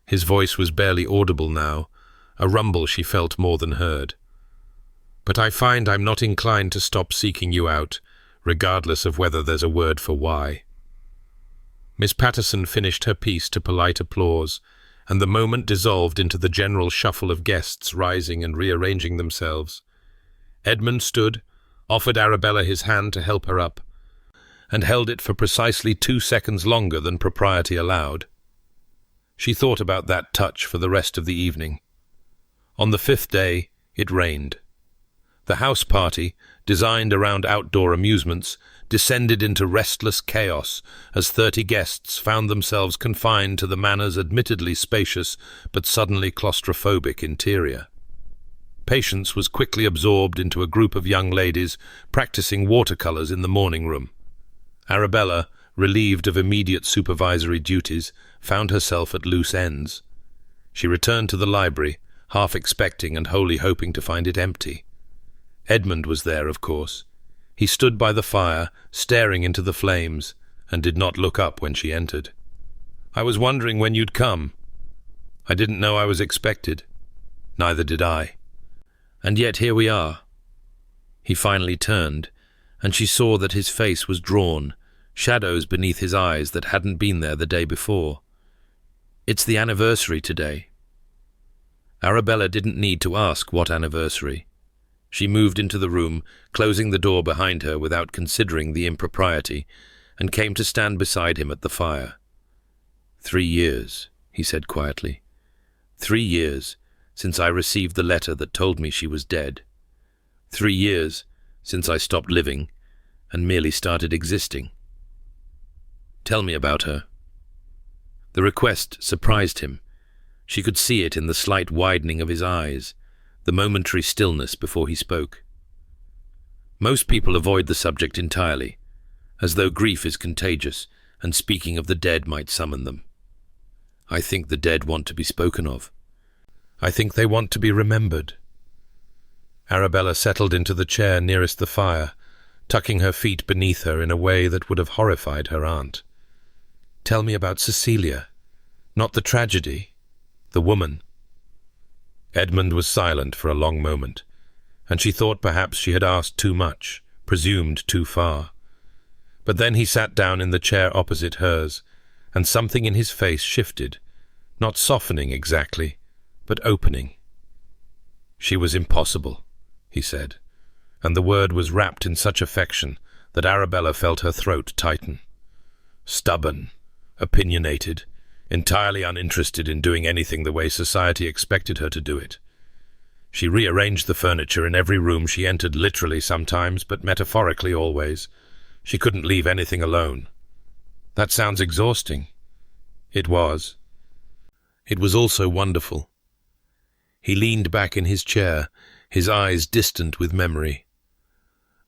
His voice was barely audible now, a rumble she felt more than heard. "But I find I'm not inclined to stop seeking you out, regardless of whether there's a word for why." Miss Patterson finished her piece to polite applause, and the moment dissolved into the general shuffle of guests rising and rearranging themselves. Edmund stood, offered Arabella his hand to help her up, and held it for precisely 2 seconds longer than propriety allowed. She thought about that touch for the rest of the evening. On the 5th day, it rained. The house party, designed around outdoor amusements, descended into restless chaos as 30 guests found themselves confined to the manor's admittedly spacious but suddenly claustrophobic interior. Patience was quickly absorbed into a group of young ladies practicing watercolors in the morning room. Arabella, relieved of immediate supervisory duties, found herself at loose ends. She returned to the library, half expecting and wholly hoping to find it empty. Edmund was there, of course. He stood by the fire, staring into the flames, and did not look up when she entered. "I was wondering when you'd come. I didn't know I was expected." "Neither did I. And yet here we are." He finally turned, and she saw that his face was drawn, shadows beneath his eyes that hadn't been there the day before. "It's the anniversary today." Arabella didn't need to ask what anniversary. She moved into the room, closing the door behind her without considering the impropriety, and came to stand beside him at the fire. 3 years, he said quietly. 3 years since I received the letter that told me she was dead. 3 years since I stopped living and merely started existing. Tell me about her. The request surprised him. She could see it in the slight widening of his eyes, the momentary stillness before he spoke. Most people avoid the subject entirely, as though grief is contagious and speaking of the dead might summon them. I think the dead want to be spoken of. I think they want to be remembered. Arabella settled into the chair nearest the fire, tucking her feet beneath her in a way that would have horrified her aunt. Tell me about Cecilia. Not the tragedy, the woman. Edmund was silent for a long moment, and she thought perhaps she had asked too much, presumed too far. But then he sat down in the chair opposite hers, and something in his face shifted, not softening exactly, but opening. She was impossible, he said, and the word was wrapped in such affection that Arabella felt her throat tighten. Stubborn, opinionated, entirely uninterested in doing anything the way society expected her to do it. She rearranged the furniture in every room she entered, literally sometimes, but metaphorically always. She couldn't leave anything alone. That sounds exhausting. It was. It was also wonderful. He leaned back in his chair, his eyes distant with memory.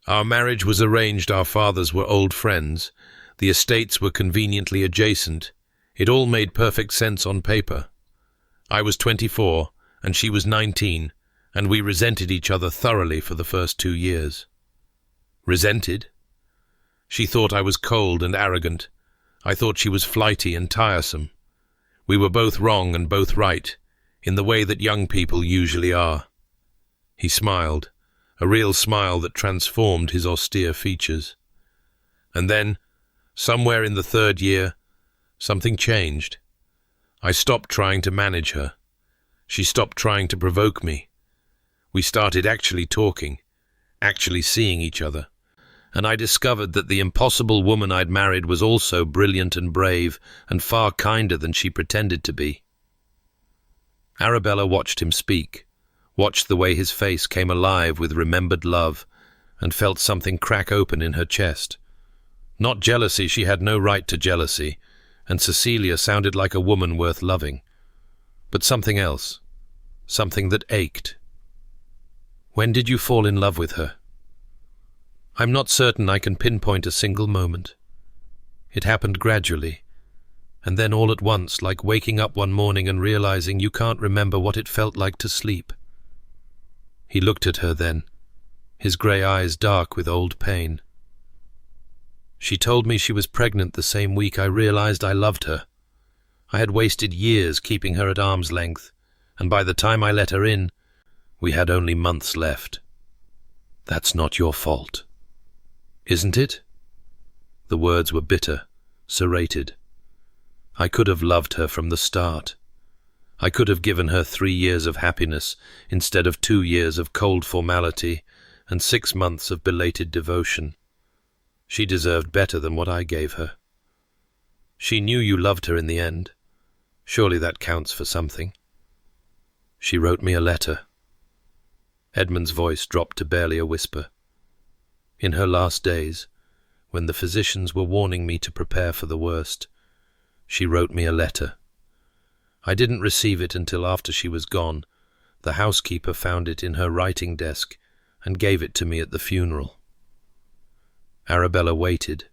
Our marriage was arranged. Our fathers were old friends. The estates were conveniently adjacent. It all made perfect sense on paper. I was 24, and she was 19, and we resented each other thoroughly for the first 2 years. Resented? She thought I was cold and arrogant. I thought she was flighty and tiresome. We were both wrong and both right, in the way that young people usually are. He smiled, a real smile that transformed his austere features. And then, somewhere in the 3rd year, something changed. I stopped trying to manage her. She stopped trying to provoke me. We started actually talking, actually seeing each other. And I discovered that the impossible woman I'd married was also brilliant and brave and far kinder than she pretended to be. Arabella watched him speak, watched the way his face came alive with remembered love, and felt something crack open in her chest. Not jealousy, she had no right to jealousy, and Cecilia sounded like a woman worth loving. But something else, something that ached. When did you fall in love with her? I'm not certain I can pinpoint a single moment. It happened gradually, and then all at once, like waking up one morning and realizing you can't remember what it felt like to sleep. He looked at her then, his grey eyes dark with old pain. She told me she was pregnant the same week I realized I loved her. I had wasted years keeping her at arm's length, and by the time I let her in, we had only months left. That's not your fault. Isn't it? The words were bitter, serrated. I could have loved her from the start. I could have given her 3 years of happiness instead of 2 years of cold formality and 6 months of belated devotion. She deserved better than what I gave her. She knew you loved her in the end. Surely that counts for something. She wrote me a letter. Edmund's voice dropped to barely a whisper. In her last days, when the physicians were warning me to prepare for the worst, she wrote me a letter. I didn't receive it until after she was gone. The housekeeper found it in her writing desk and gave it to me at the funeral. Arabella waited,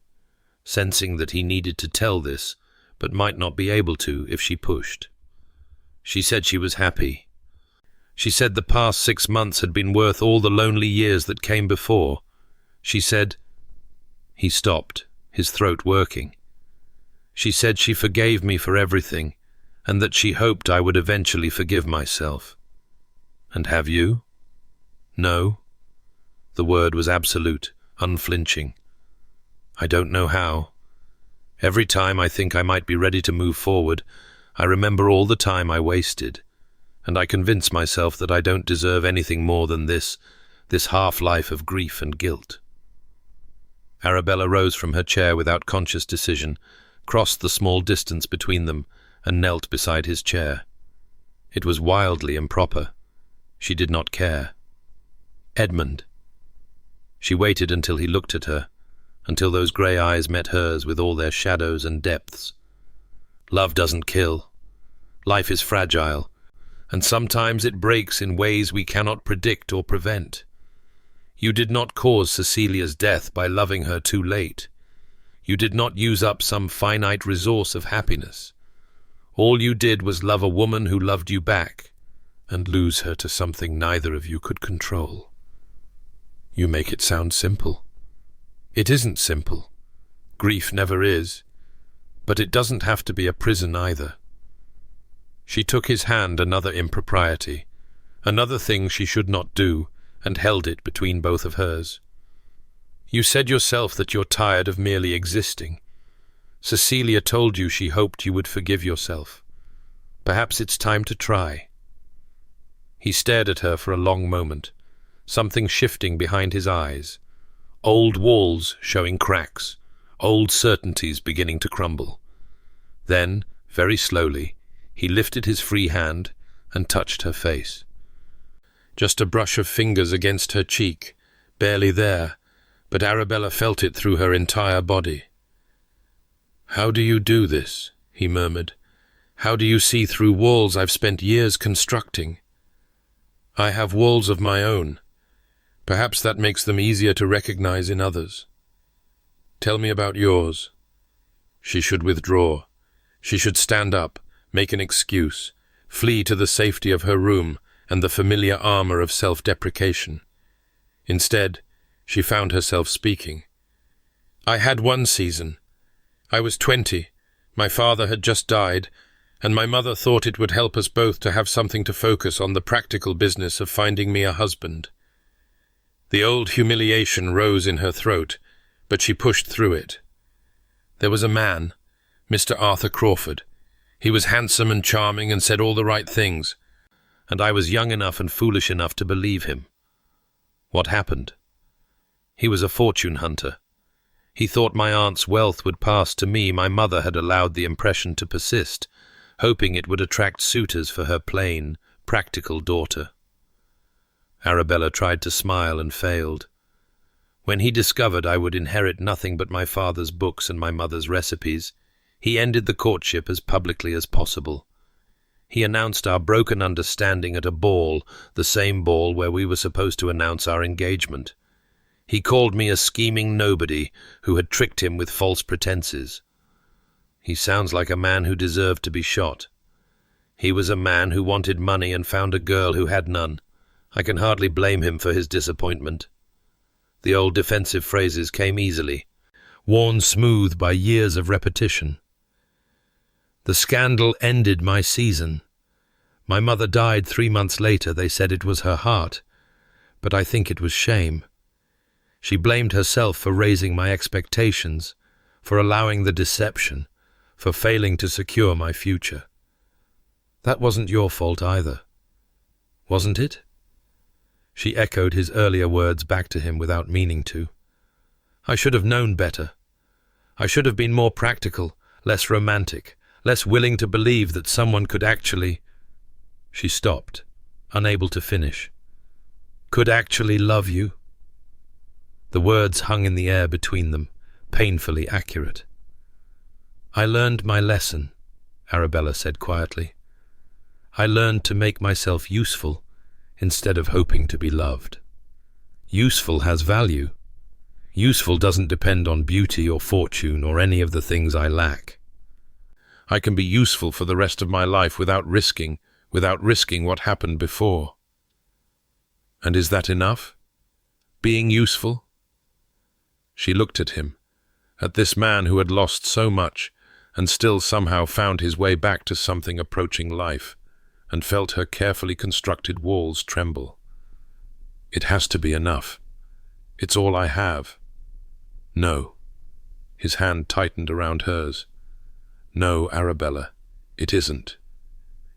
sensing that he needed to tell this, but might not be able to if she pushed. She said she was happy. She said the past 6 months had been worth all the lonely years that came before. She said... He stopped, his throat working. She said she forgave me for everything, and that she hoped I would eventually forgive myself. And have you? No? The word was absolute, unflinching. I don't know how. Every time I think I might be ready to move forward, I remember all the time I wasted, and I convince myself that I don't deserve anything more than this half-life of grief and guilt. Arabella rose from her chair without conscious decision, crossed the small distance between them, and knelt beside his chair. It was wildly improper. She did not care. Edmund. She waited until he looked at her, until those grey eyes met hers with all their shadows and depths. Love doesn't kill. Life is fragile, and sometimes it breaks in ways we cannot predict or prevent. You did not cause Cecilia's death by loving her too late. You did not use up some finite resource of happiness. All you did was love a woman who loved you back, and lose her to something neither of you could control. You make it sound simple. It isn't simple. Grief never is. But it doesn't have to be a prison either. She took his hand, another impropriety, another thing she should not do, and held it between both of hers. You said yourself that you're tired of merely existing. Cecilia told you she hoped you would forgive yourself. Perhaps it's time to try. He stared at her for a long moment, something shifting behind his eyes. Old walls showing cracks, old certainties beginning to crumble. Then, very slowly, he lifted his free hand and touched her face. Just a brush of fingers against her cheek, barely there, but Arabella felt it through her entire body. "How do you do this?" he murmured. "How do you see through walls I've spent years constructing? I have walls of my own. Perhaps that makes them easier to recognize in others. Tell me about yours." She should withdraw. She should stand up, make an excuse, flee to the safety of her room and the familiar armor of self-deprecation. Instead, she found herself speaking. "I had one season. I was 20. My father had just died, and my mother thought it would help us both to have something to focus on the practical business of finding me a husband." The old humiliation rose in her throat, but she pushed through it. "There was a man, Mr. Arthur Crawford. He was handsome and charming and said all the right things, and I was young enough and foolish enough to believe him. What happened? He was a fortune hunter. He thought my aunt's wealth would pass to me. My mother had allowed the impression to persist, hoping it would attract suitors for her plain, practical daughter." Arabella tried to smile and failed. "When he discovered I would inherit nothing but my father's books and my mother's recipes, he ended the courtship as publicly as possible. He announced our broken understanding at a ball, the same ball where we were supposed to announce our engagement. He called me a scheming nobody who had tricked him with false pretenses. He sounds like a man who deserved to be shot. He was a man who wanted money and found a girl who had none. I can hardly blame him for his disappointment." The old defensive phrases came easily, worn smooth by years of repetition. "The scandal ended my season. My mother died 3 months later. They said it was her heart, but I think it was shame. She blamed herself for raising my expectations, for allowing the deception, for failing to secure my future. That wasn't your fault either. Wasn't it?" She echoed his earlier words back to him without meaning to. "I should have known better. I should have been more practical, less romantic, less willing to believe that someone could actually—" She stopped, unable to finish. "Could actually love you?" The words hung in the air between them, painfully accurate. "I learned my lesson," Arabella said quietly. "I learned to make myself useful instead of hoping to be loved. Useful has value. Useful doesn't depend on beauty or fortune or any of the things I lack. I can be useful for the rest of my life without risking what happened before." "And is that enough? Being useful?" She looked at him, at this man who had lost so much and still somehow found his way back to something approaching life, and felt her carefully constructed walls tremble. "It has to be enough," It's all I have. No. His hand tightened around hers. No, Arabella, it isn't.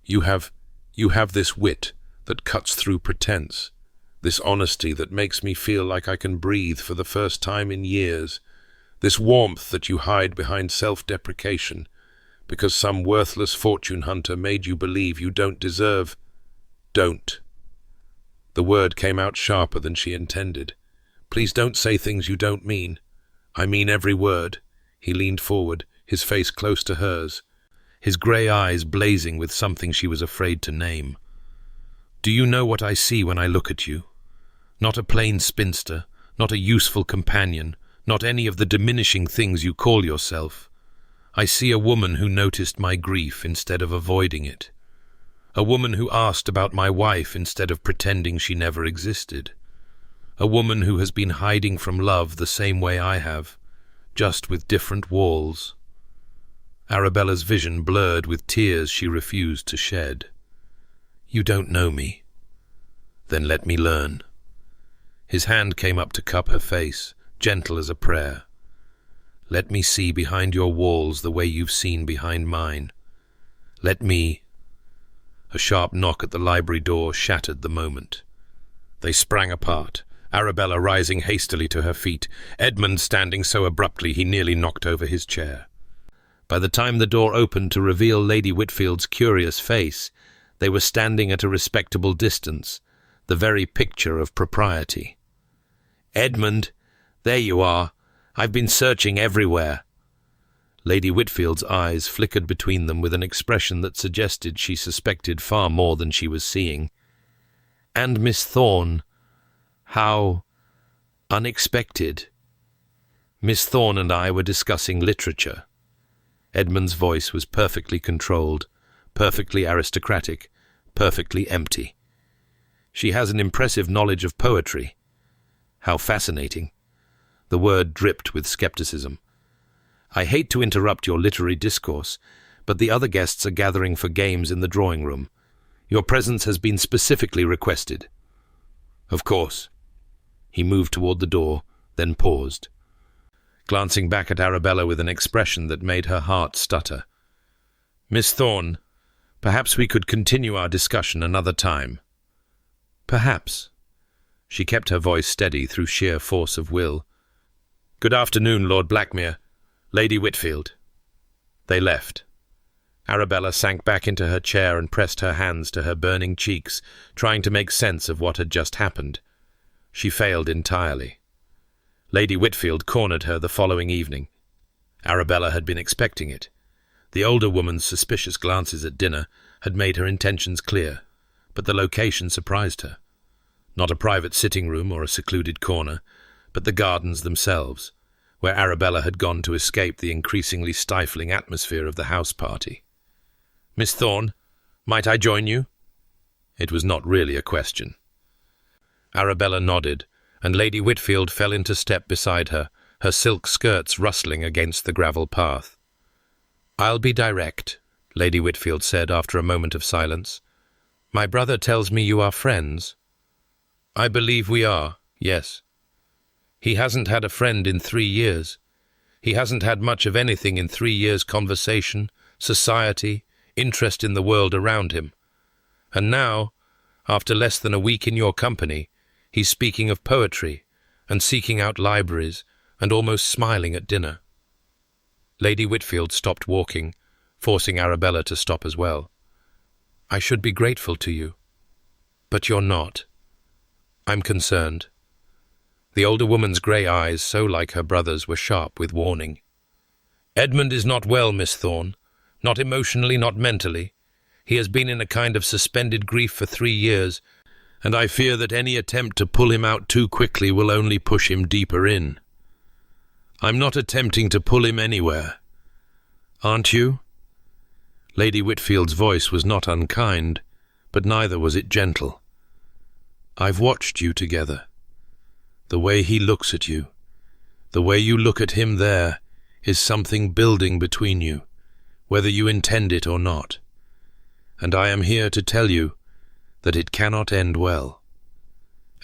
You have this wit that cuts through pretense, this honesty that makes me feel like I can breathe for the first time in years, this warmth that you hide behind self-deprecation, because some worthless fortune hunter made you believe you don't deserve. Don't. The word came out sharper than she intended. Please don't say things you don't mean. I mean every word. He leaned forward, his face close to hers, his grey eyes blazing with something she was afraid to name. Do you know what I see when I look at you? Not a plain spinster, not a useful companion, not any of the diminishing things you call yourself. I see a woman who noticed my grief instead of avoiding it. A woman who asked about my wife instead of pretending she never existed. A woman who has been hiding from love the same way I have, just with different walls. Arabella's vision blurred with tears she refused to shed. You don't know me. Then let me learn. His hand came up to cup her face, gentle as a prayer. Let me see behind your walls the way you've seen behind mine. Let me... A sharp knock at the library door shattered the moment. They sprang apart, Arabella rising hastily to her feet, Edmund standing so abruptly he nearly knocked over his chair. By the time the door opened to reveal Lady Whitfield's curious face, they were standing at a respectable distance, the very picture of propriety. Edmund, there you are. I've been searching everywhere. Lady Whitfield's eyes flickered between them with an expression that suggested she suspected far more than she was seeing. And Miss Thorne, how unexpected. Miss Thorne and I were discussing literature. Edmund's voice was perfectly controlled, perfectly aristocratic, perfectly empty. She has an impressive knowledge of poetry. How fascinating. The word dripped with skepticism. I hate to interrupt your literary discourse, but the other guests are gathering for games in the drawing room. Your presence has been specifically requested. Of course. He moved toward the door, then paused, glancing back at Arabella with an expression that made her heart stutter. Miss Thorne, perhaps we could continue our discussion another time. Perhaps. She kept her voice steady through sheer force of will. Good afternoon, Lord Blackmere. Lady Whitfield. They left. Arabella sank back into her chair and pressed her hands to her burning cheeks, trying to make sense of what had just happened. She failed entirely. Lady Whitfield cornered her the following evening. Arabella had been expecting it. The older woman's suspicious glances at dinner had made her intentions clear, but the location surprised her. Not a private sitting room or a secluded corner, but the gardens themselves, where Arabella had gone to escape the increasingly stifling atmosphere of the house party. Miss Thorne, might I join you? It was not really a question. Arabella nodded, and Lady Whitfield fell into step beside her, her silk skirts rustling against the gravel path. I'll be direct, Lady Whitfield said after a moment of silence. My brother tells me you are friends. I believe we are, yes. He hasn't had a friend in 3 years. He hasn't had much of anything in 3 years' conversation, society, interest in the world around him. And now, after less than a week in your company, he's speaking of poetry and seeking out libraries and almost smiling at dinner. Lady Whitfield stopped walking, forcing Arabella to stop as well. I should be grateful to you, but you're not. I'm concerned. The older woman's grey eyes, so like her brother's, were sharp with warning. Edmund is not well, Miss Thorne. Not emotionally, not mentally. He has been in a kind of suspended grief for 3 years, and I fear that any attempt to pull him out too quickly will only push him deeper in. I'm not attempting to pull him anywhere. Aren't you? Lady Whitfield's voice was not unkind, but neither was it gentle. I've watched you together. The way he looks at you, the way you look at him there, is something building between you, whether you intend it or not. And I am here to tell you that it cannot end well.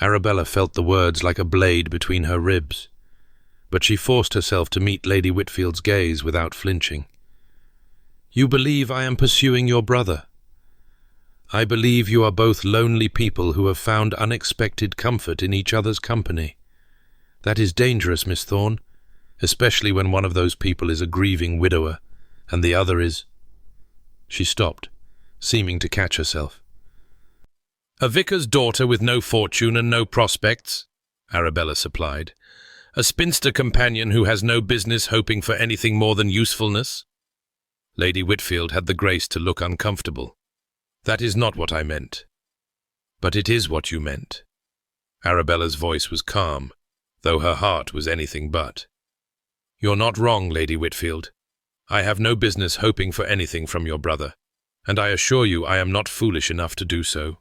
Arabella felt the words like a blade between her ribs, but she forced herself to meet Lady Whitfield's gaze without flinching. "You believe I am pursuing your brother. I believe you are both lonely people who have found unexpected comfort in each other's company. That is dangerous, Miss Thorne, especially when one of those people is a grieving widower, and the other is—" She stopped, seeming to catch herself. "A vicar's daughter with no fortune and no prospects," Arabella supplied. "A spinster companion who has no business hoping for anything more than usefulness." Lady Whitfield had the grace to look uncomfortable. "That is not what I meant." "But it is what you meant." Arabella's voice was calm, though her heart was anything but. "You're not wrong, Lady Whitfield. I have no business hoping for anything from your brother, and I assure you I am not foolish enough to do so.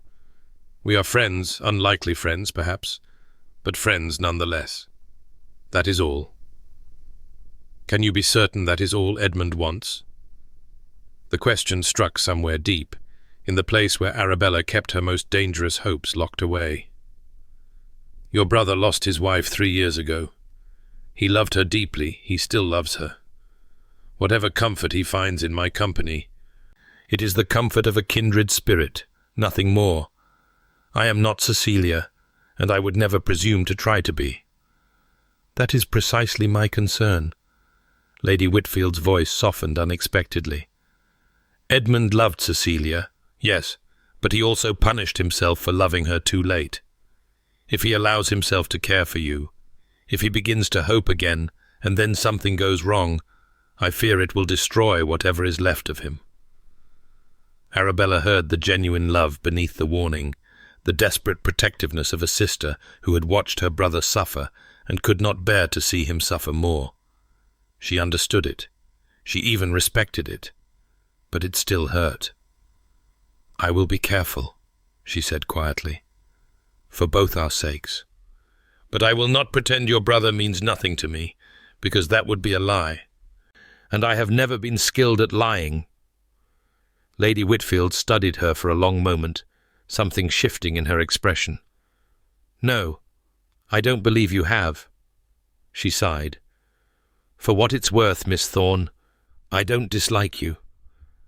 We are friends, unlikely friends, perhaps, but friends nonetheless. That is all." "Can you be certain that is all Edmund wants?" The question struck somewhere deep, in the place where Arabella kept her most dangerous hopes locked away. "Your brother lost his wife 3 years ago. He loved her deeply, he still loves her. Whatever comfort he finds in my company, it is the comfort of a kindred spirit, nothing more. I am not Cecilia, and I would never presume to try to be." "That is precisely my concern." Lady Whitfield's voice softened unexpectedly. "Edmund loved Cecilia, yes, but he also punished himself for loving her too late. If he allows himself to care for you, if he begins to hope again, and then something goes wrong, I fear it will destroy whatever is left of him." Arabella heard the genuine love beneath the warning, the desperate protectiveness of a sister who had watched her brother suffer and could not bear to see him suffer more. She understood it. She even respected it. But it still hurt. "I will be careful," she said quietly, "for both our sakes. But I will not pretend your brother means nothing to me, because that would be a lie. And I have never been skilled at lying." Lady Whitfield studied her for a long moment, something shifting in her expression. "No, I don't believe you have." She sighed. "For what it's worth, Miss Thorne, I don't dislike you.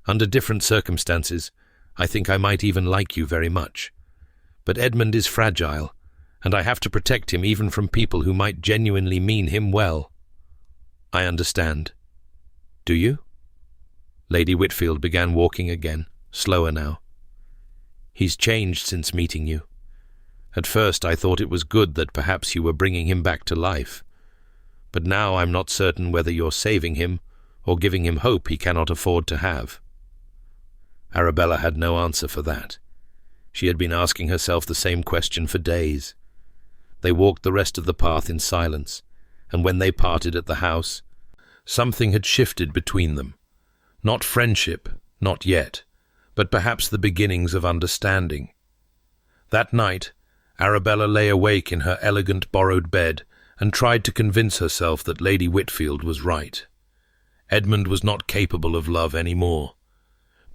Under different circumstances, I think I might even like you very much. But Edmund is fragile, and I have to protect him even from people who might genuinely mean him well." "I understand. Do you?" Lady Whitfield began walking again, slower now. "He's changed since meeting you. At first I thought it was good that perhaps you were bringing him back to life. But now I'm not certain whether you're saving him or giving him hope he cannot afford to have." Arabella had no answer for that. She had been asking herself the same question for days. They walked the rest of the path in silence, and when they parted at the house, something had shifted between them. Not friendship, not yet, but perhaps the beginnings of understanding. That night, Arabella lay awake in her elegant borrowed bed and tried to convince herself that Lady Whitfield was right. Edmund was not capable of love any more.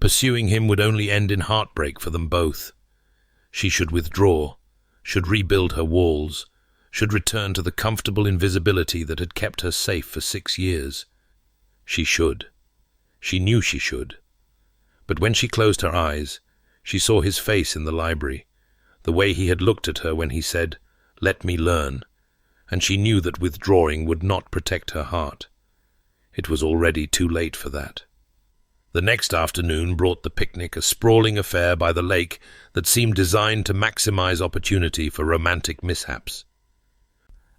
Pursuing him would only end in heartbreak for them both. She should withdraw, should rebuild her walls, should return to the comfortable invisibility that had kept her safe for 6 years. She should. She knew she should. But when she closed her eyes, she saw his face in the library, the way he had looked at her when he said, "Let me learn," and she knew that withdrawing would not protect her heart. It was already too late for that. The next afternoon brought the picnic, a sprawling affair by the lake that seemed designed to maximize opportunity for romantic mishaps.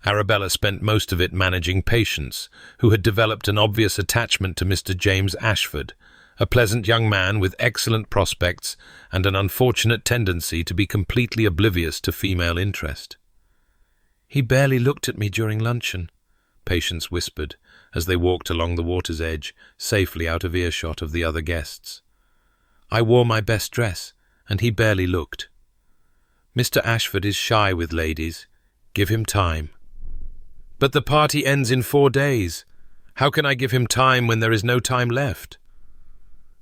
Arabella spent most of it managing Patience, who had developed an obvious attachment to Mr. James Ashford, a pleasant young man with excellent prospects and an unfortunate tendency to be completely oblivious to female interest. "He barely looked at me during luncheon," Patience whispered, as they walked along the water's edge, safely out of earshot of the other guests. "I wore my best dress, and he barely looked. Mr. Ashford is shy with ladies. Give him time." "But the party ends in 4 days. How can I give him time when there is no time left?"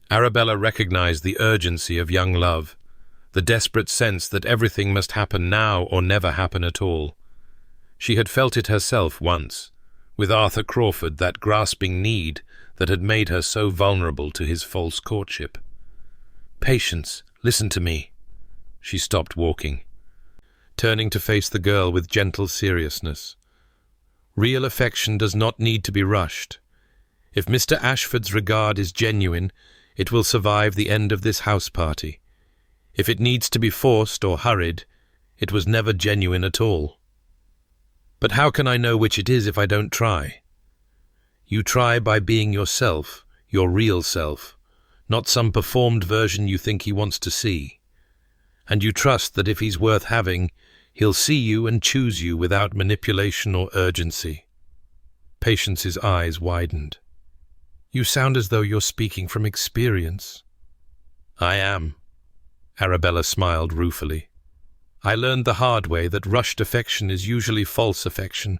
Arabella recognized the urgency of young love, the desperate sense that everything must happen now or never happen at all. She had felt it herself once, with Arthur Crawford, that grasping need that had made her so vulnerable to his false courtship. "Patience, listen to me." She stopped walking, turning to face the girl with gentle seriousness. "Real affection does not need to be rushed. If Mr. Ashford's regard is genuine, it will survive the end of this house party. If it needs to be forced or hurried, it was never genuine at all. But how can I know which it is if I don't try? You try by being yourself, your real self, not some performed version you think he wants to see. And you trust that if he's worth having, he'll see you and choose you without manipulation or urgency." Patience's eyes widened. "You sound as though you're speaking from experience." "I am." Arabella smiled ruefully. "I learned the hard way that rushed affection is usually false affection.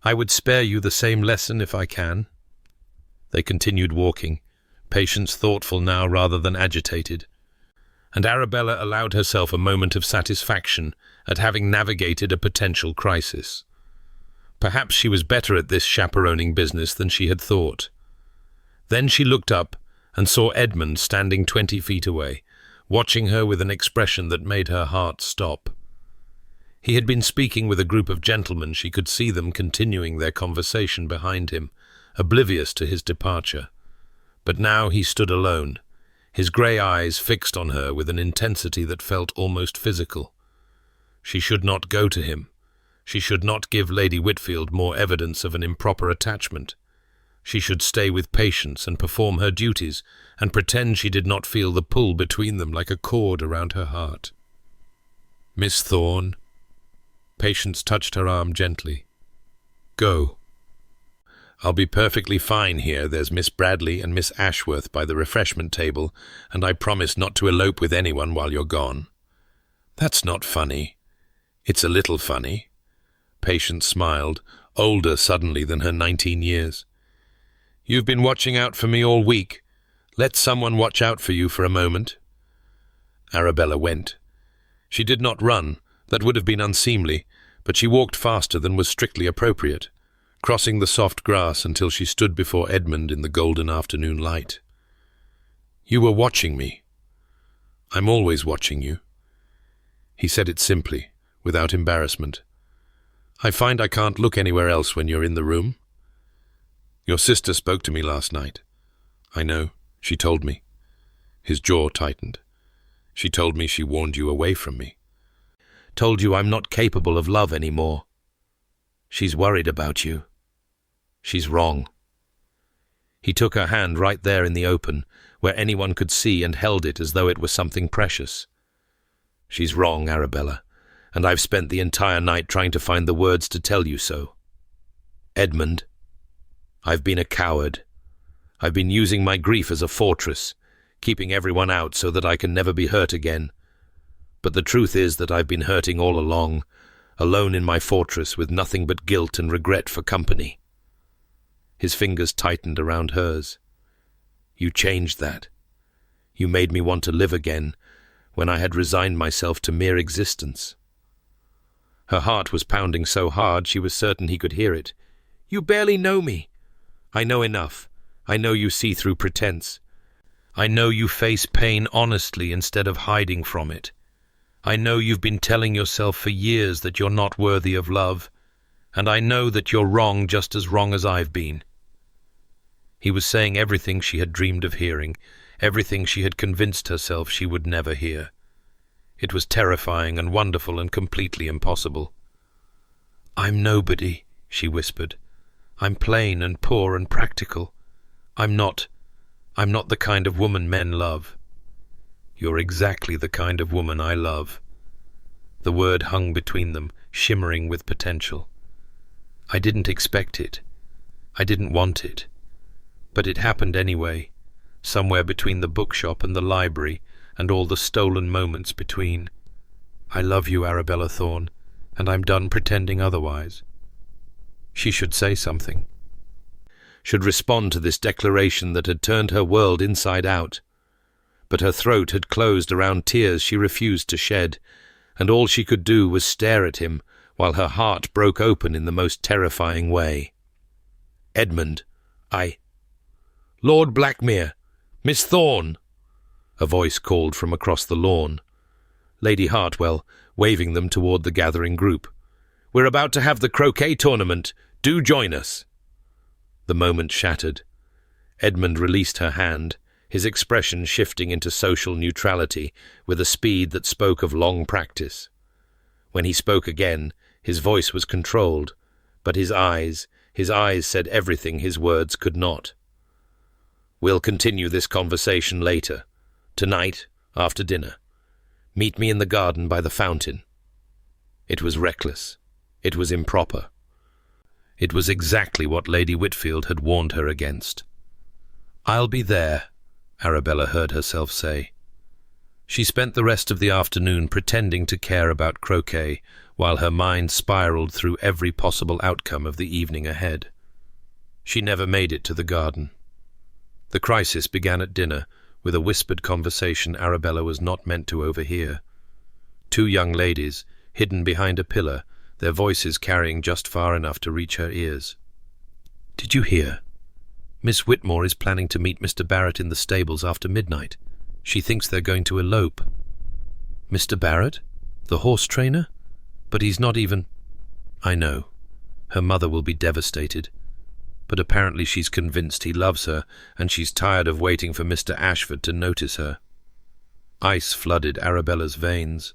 I would spare you the same lesson if I can." They continued walking, Patience thoughtful now rather than agitated, and Arabella allowed herself a moment of satisfaction at having navigated a potential crisis. Perhaps she was better at this chaperoning business than she had thought. Then she looked up and saw Edmund standing 20 feet away, watching her with an expression that made her heart stop. He had been speaking with a group of gentlemen. She could see them continuing their conversation behind him, oblivious to his departure. But now he stood alone, his grey eyes fixed on her with an intensity that felt almost physical. She should not go to him. She should not give Lady Whitfield more evidence of an improper attachment. She should stay with Patience and perform her duties and pretend she did not feel the pull between them like a cord around her heart. "Miss Thorne." Patience touched her arm gently. "Go. I'll be perfectly fine here. There's Miss Bradley and Miss Ashworth by the refreshment table, and I promise not to elope with anyone while you're gone." "That's not funny." "It's a little funny." Patience smiled, older suddenly than her 19 years. "You've been watching out for me all week. Let someone watch out for you for a moment." Arabella went. She did not run. That would have been unseemly, but she walked faster than was strictly appropriate, crossing the soft grass until she stood before Edmund in the golden afternoon light. "You were watching me." "I'm always watching you." He said it simply, without embarrassment. "I find I can't look anywhere else when you're in the room." "Your sister spoke to me last night." "I know. She told me." His jaw tightened. "She told me she warned you away from me." "Told you I'm not capable of love anymore. She's worried about you. She's wrong." He took her hand right there in the open, where anyone could see, and held it as though it were something precious. "She's wrong, Arabella, and I've spent the entire night trying to find the words to tell you so. Edmund, I've been a coward. I've been using my grief as a fortress, keeping everyone out so that I can never be hurt again. But the truth is that I've been hurting all along, alone in my fortress with nothing but guilt and regret for company." His fingers tightened around hers. "You changed that. You made me want to live again when I had resigned myself to mere existence." Her heart was pounding so hard she was certain he could hear it. "You barely know me." "I know enough. I know you see through pretense. I know you face pain honestly instead of hiding from it. I know you've been telling yourself for years that you're not worthy of love, and I know that you're wrong, just as wrong as I've been." He was saying everything she had dreamed of hearing, everything she had convinced herself she would never hear. It was terrifying and wonderful and completely impossible. "I'm nobody," she whispered. "I'm plain and poor and practical. I'm not the kind of woman men love." "You're exactly the kind of woman I love." The word hung between them, shimmering with potential. "I didn't expect it. I didn't want it. But it happened anyway, somewhere between the bookshop and the library, and all the stolen moments between. I love you, Arabella Thorne, and I'm done pretending otherwise." She should say something. Should respond to this declaration that had turned her world inside out. but her throat had closed around tears she refused to shed, and all she could do was stare at him while her heart broke open in the most terrifying way. "Edmund, Lord Blackmere! Miss Thorne!" a voice called from across the lawn. Lady Hartwell, waving them toward the gathering group. "We're about to have the croquet tournament. Do join us." The moment shattered. Edmund released her hand, his expression shifting into social neutrality with a speed that spoke of long practice. When he spoke again, his voice was controlled, but his eyes said everything his words could not. "We'll continue this conversation later. Tonight, after dinner. Meet me in the garden by the fountain." It was reckless. It was improper. It was exactly what Lady Whitfield had warned her against. "I'll be there," Arabella heard herself say. She spent the rest of the afternoon pretending to care about croquet, while her mind spiraled through every possible outcome of the evening ahead. She never made it to the garden. The crisis began at dinner, with a whispered conversation Arabella was not meant to overhear. Two young ladies, hidden behind a pillar, their voices carrying just far enough to reach her ears. "Did you hear? Miss Whitmore is planning to meet Mr. Barrett in the stables after midnight. She thinks they're going to elope." "Mr. Barrett? The horse trainer? But he's not even—" "I know. Her mother will be devastated. But apparently she's convinced he loves her, and she's tired of waiting for Mr. Ashford to notice her." Ice flooded Arabella's veins.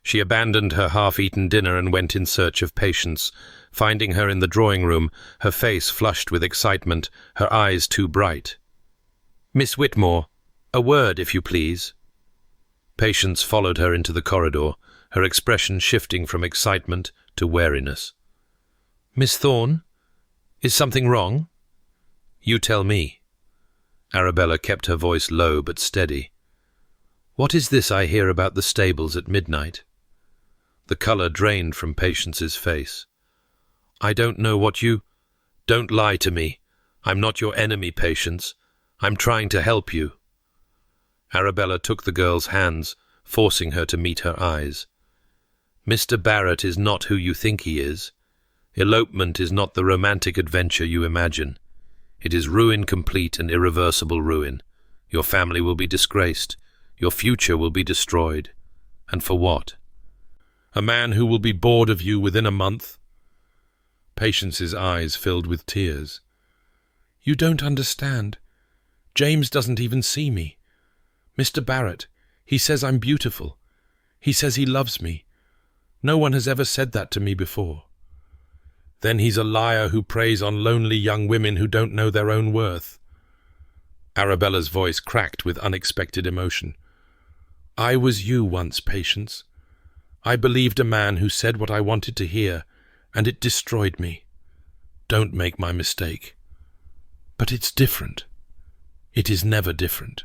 She abandoned her half-eaten dinner and went in search of Patience, finding her in the drawing-room, her face flushed with excitement, her eyes too bright. "Miss Whitmore, a word, if you please." Patience followed her into the corridor, her expression shifting from excitement to wariness. "Miss Thorne? Is something wrong?" "You tell me." Arabella kept her voice low but steady. "What is this I hear about the stables at midnight?" The colour drained from Patience's face. "I don't know what you—" "Don't lie to me. I'm not your enemy, Patience. I'm trying to help you." Arabella took the girl's hands, forcing her to meet her eyes. "Mr. Barrett is not who you think he is. Elopement is not the romantic adventure you imagine. It is ruin complete and irreversible ruin. Your family will be disgraced. Your future will be destroyed. And for what? A man who will be bored of you within a month?" Patience's eyes filled with tears. "You don't understand. James doesn't even see me. Mr. Barrett, he says I'm beautiful. He says he loves me. No one has ever said that to me before." "Then he's a liar who preys on lonely young women who don't know their own worth." Arabella's voice cracked with unexpected emotion. "I was you once, Patience. I believed a man who said what I wanted to hear, and it destroyed me. Don't make my mistake. But it's different. It is never different.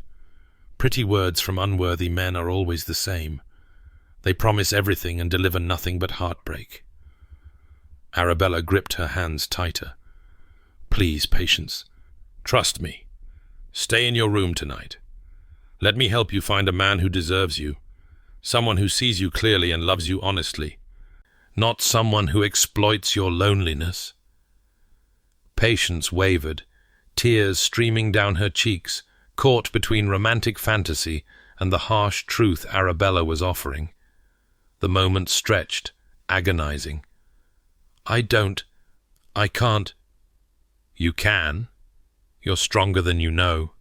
Pretty words from unworthy men are always the same. They promise everything and deliver nothing but heartbreak." Arabella gripped her hands tighter. "Please, Patience. Trust me. Stay in your room tonight. Let me help you find a man who deserves you. Someone who sees you clearly and loves you honestly. Not someone who exploits your loneliness." Patience wavered, tears streaming down her cheeks, caught between romantic fantasy and the harsh truth Arabella was offering. The moment stretched, agonizing. I can't." "You can. You're stronger than you know."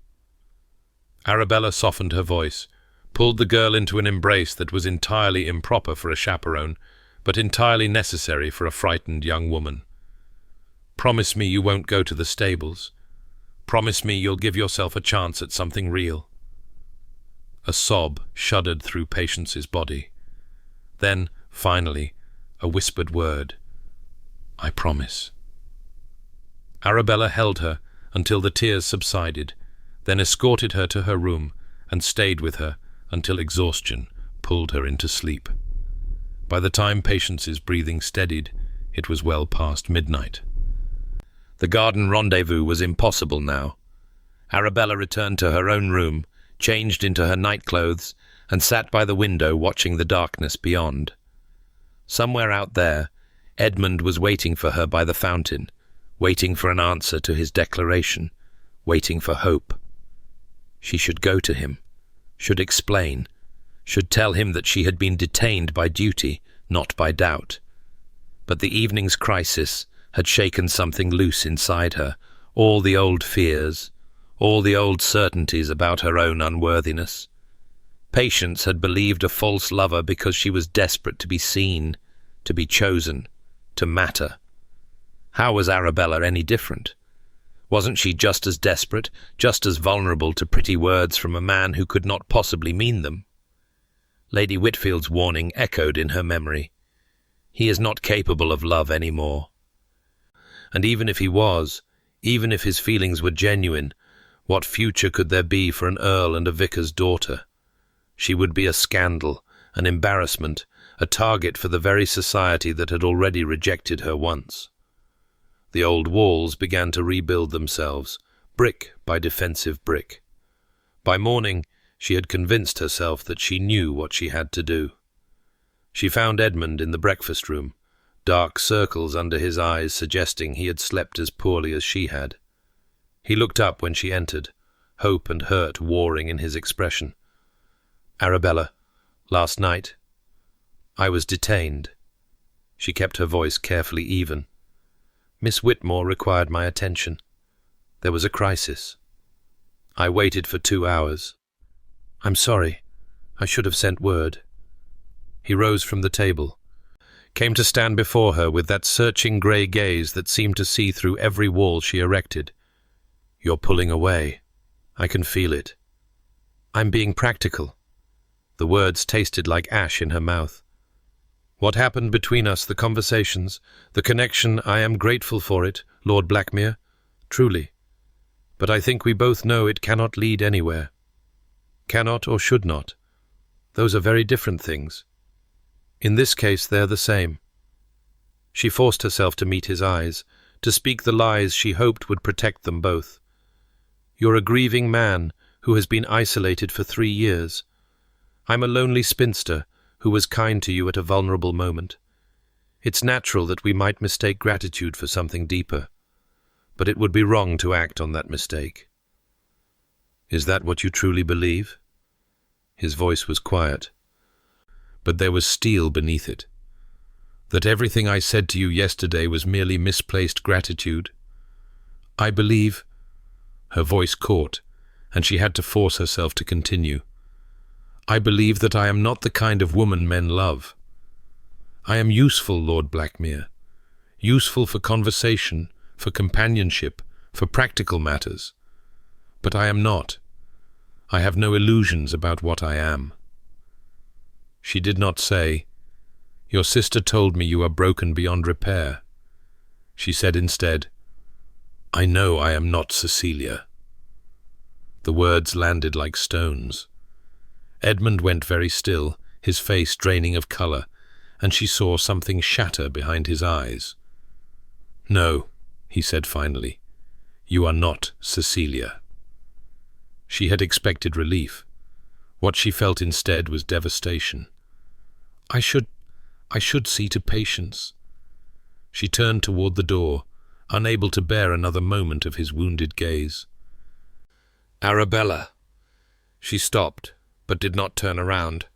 Arabella softened her voice, pulled the girl into an embrace that was entirely improper for a chaperone, but entirely necessary for a frightened young woman. "Promise me you won't go to the stables. Promise me you'll give yourself a chance at something real." A sob shuddered through Patience's body. Then, finally, a whispered word. "I promise." Arabella held her until the tears subsided, then escorted her to her room and stayed with her until exhaustion pulled her into sleep. By the time Patience's breathing steadied, it was well past midnight. The garden rendezvous was impossible now. Arabella returned to her own room, changed into her nightclothes, and sat by the window watching the darkness beyond. Somewhere out there, Edmund was waiting for her by the fountain, waiting for an answer to his declaration, waiting for hope. She should go to him, should explain, should tell him that she had been detained by duty, not by doubt. But the evening's crisis had shaken something loose inside her, all the old fears, all the old certainties about her own unworthiness. Patience had believed a false lover because she was desperate to be seen, to be chosen, to matter. How was Arabella any different? Wasn't she just as desperate, just as vulnerable to pretty words from a man who could not possibly mean them? Lady Whitfield's warning echoed in her memory. He is not capable of love any more. And even if he was, even if his feelings were genuine, what future could there be for an earl and a vicar's daughter? She would be a scandal, an embarrassment, a target for the very society that had already rejected her once. The old walls began to rebuild themselves, brick by defensive brick. By morning, she had convinced herself that she knew what she had to do. She found Edmund in the breakfast room, dark circles under his eyes suggesting he had slept as poorly as she had. He looked up when she entered, hope and hurt warring in his expression. "Arabella, last night, I was detained." She kept her voice carefully even. "Miss Whitmore required my attention. There was a crisis. I waited for 2 hours. I'm sorry. I should have sent word." He rose from the table, came to stand before her with that searching grey gaze that seemed to see through every wall she erected. "You're pulling away. I can feel it." "I'm being practical." The words tasted like ash in her mouth. "What happened between us, the conversations, the connection, I am grateful for it, Lord Blackmere, truly. But I think we both know it cannot lead anywhere. Cannot or should not. Those are very different things. In this case they're the same." She forced herself to meet his eyes, to speak the lies she hoped would protect them both. "You're a grieving man who has been isolated for 3 years. I'm a lonely spinster who was kind to you at a vulnerable moment. It's natural that we might mistake gratitude for something deeper, but it would be wrong to act on that mistake." "Is that what you truly believe?" His voice was quiet, but there was steel beneath it. "That everything I said to you yesterday was merely misplaced gratitude?" "I believe—" Her voice caught, and she had to force herself to continue. "I believe that I am not the kind of woman men love. I am useful, Lord Blackmere, useful for conversation, for companionship, for practical matters. But I am not. I have no illusions about what I am." She did not say, "Your sister told me you are broken beyond repair." She said instead, "I know I am not Cecilia." The words landed like stones. Edmund went very still, his face draining of colour, and she saw something shatter behind his eyes. "No," he said finally, "you are not Cecilia." She had expected relief. What she felt instead was devastation. I should see to Patience." She turned toward the door, unable to bear another moment of his wounded gaze. "Arabella." She stopped, but did not turn around.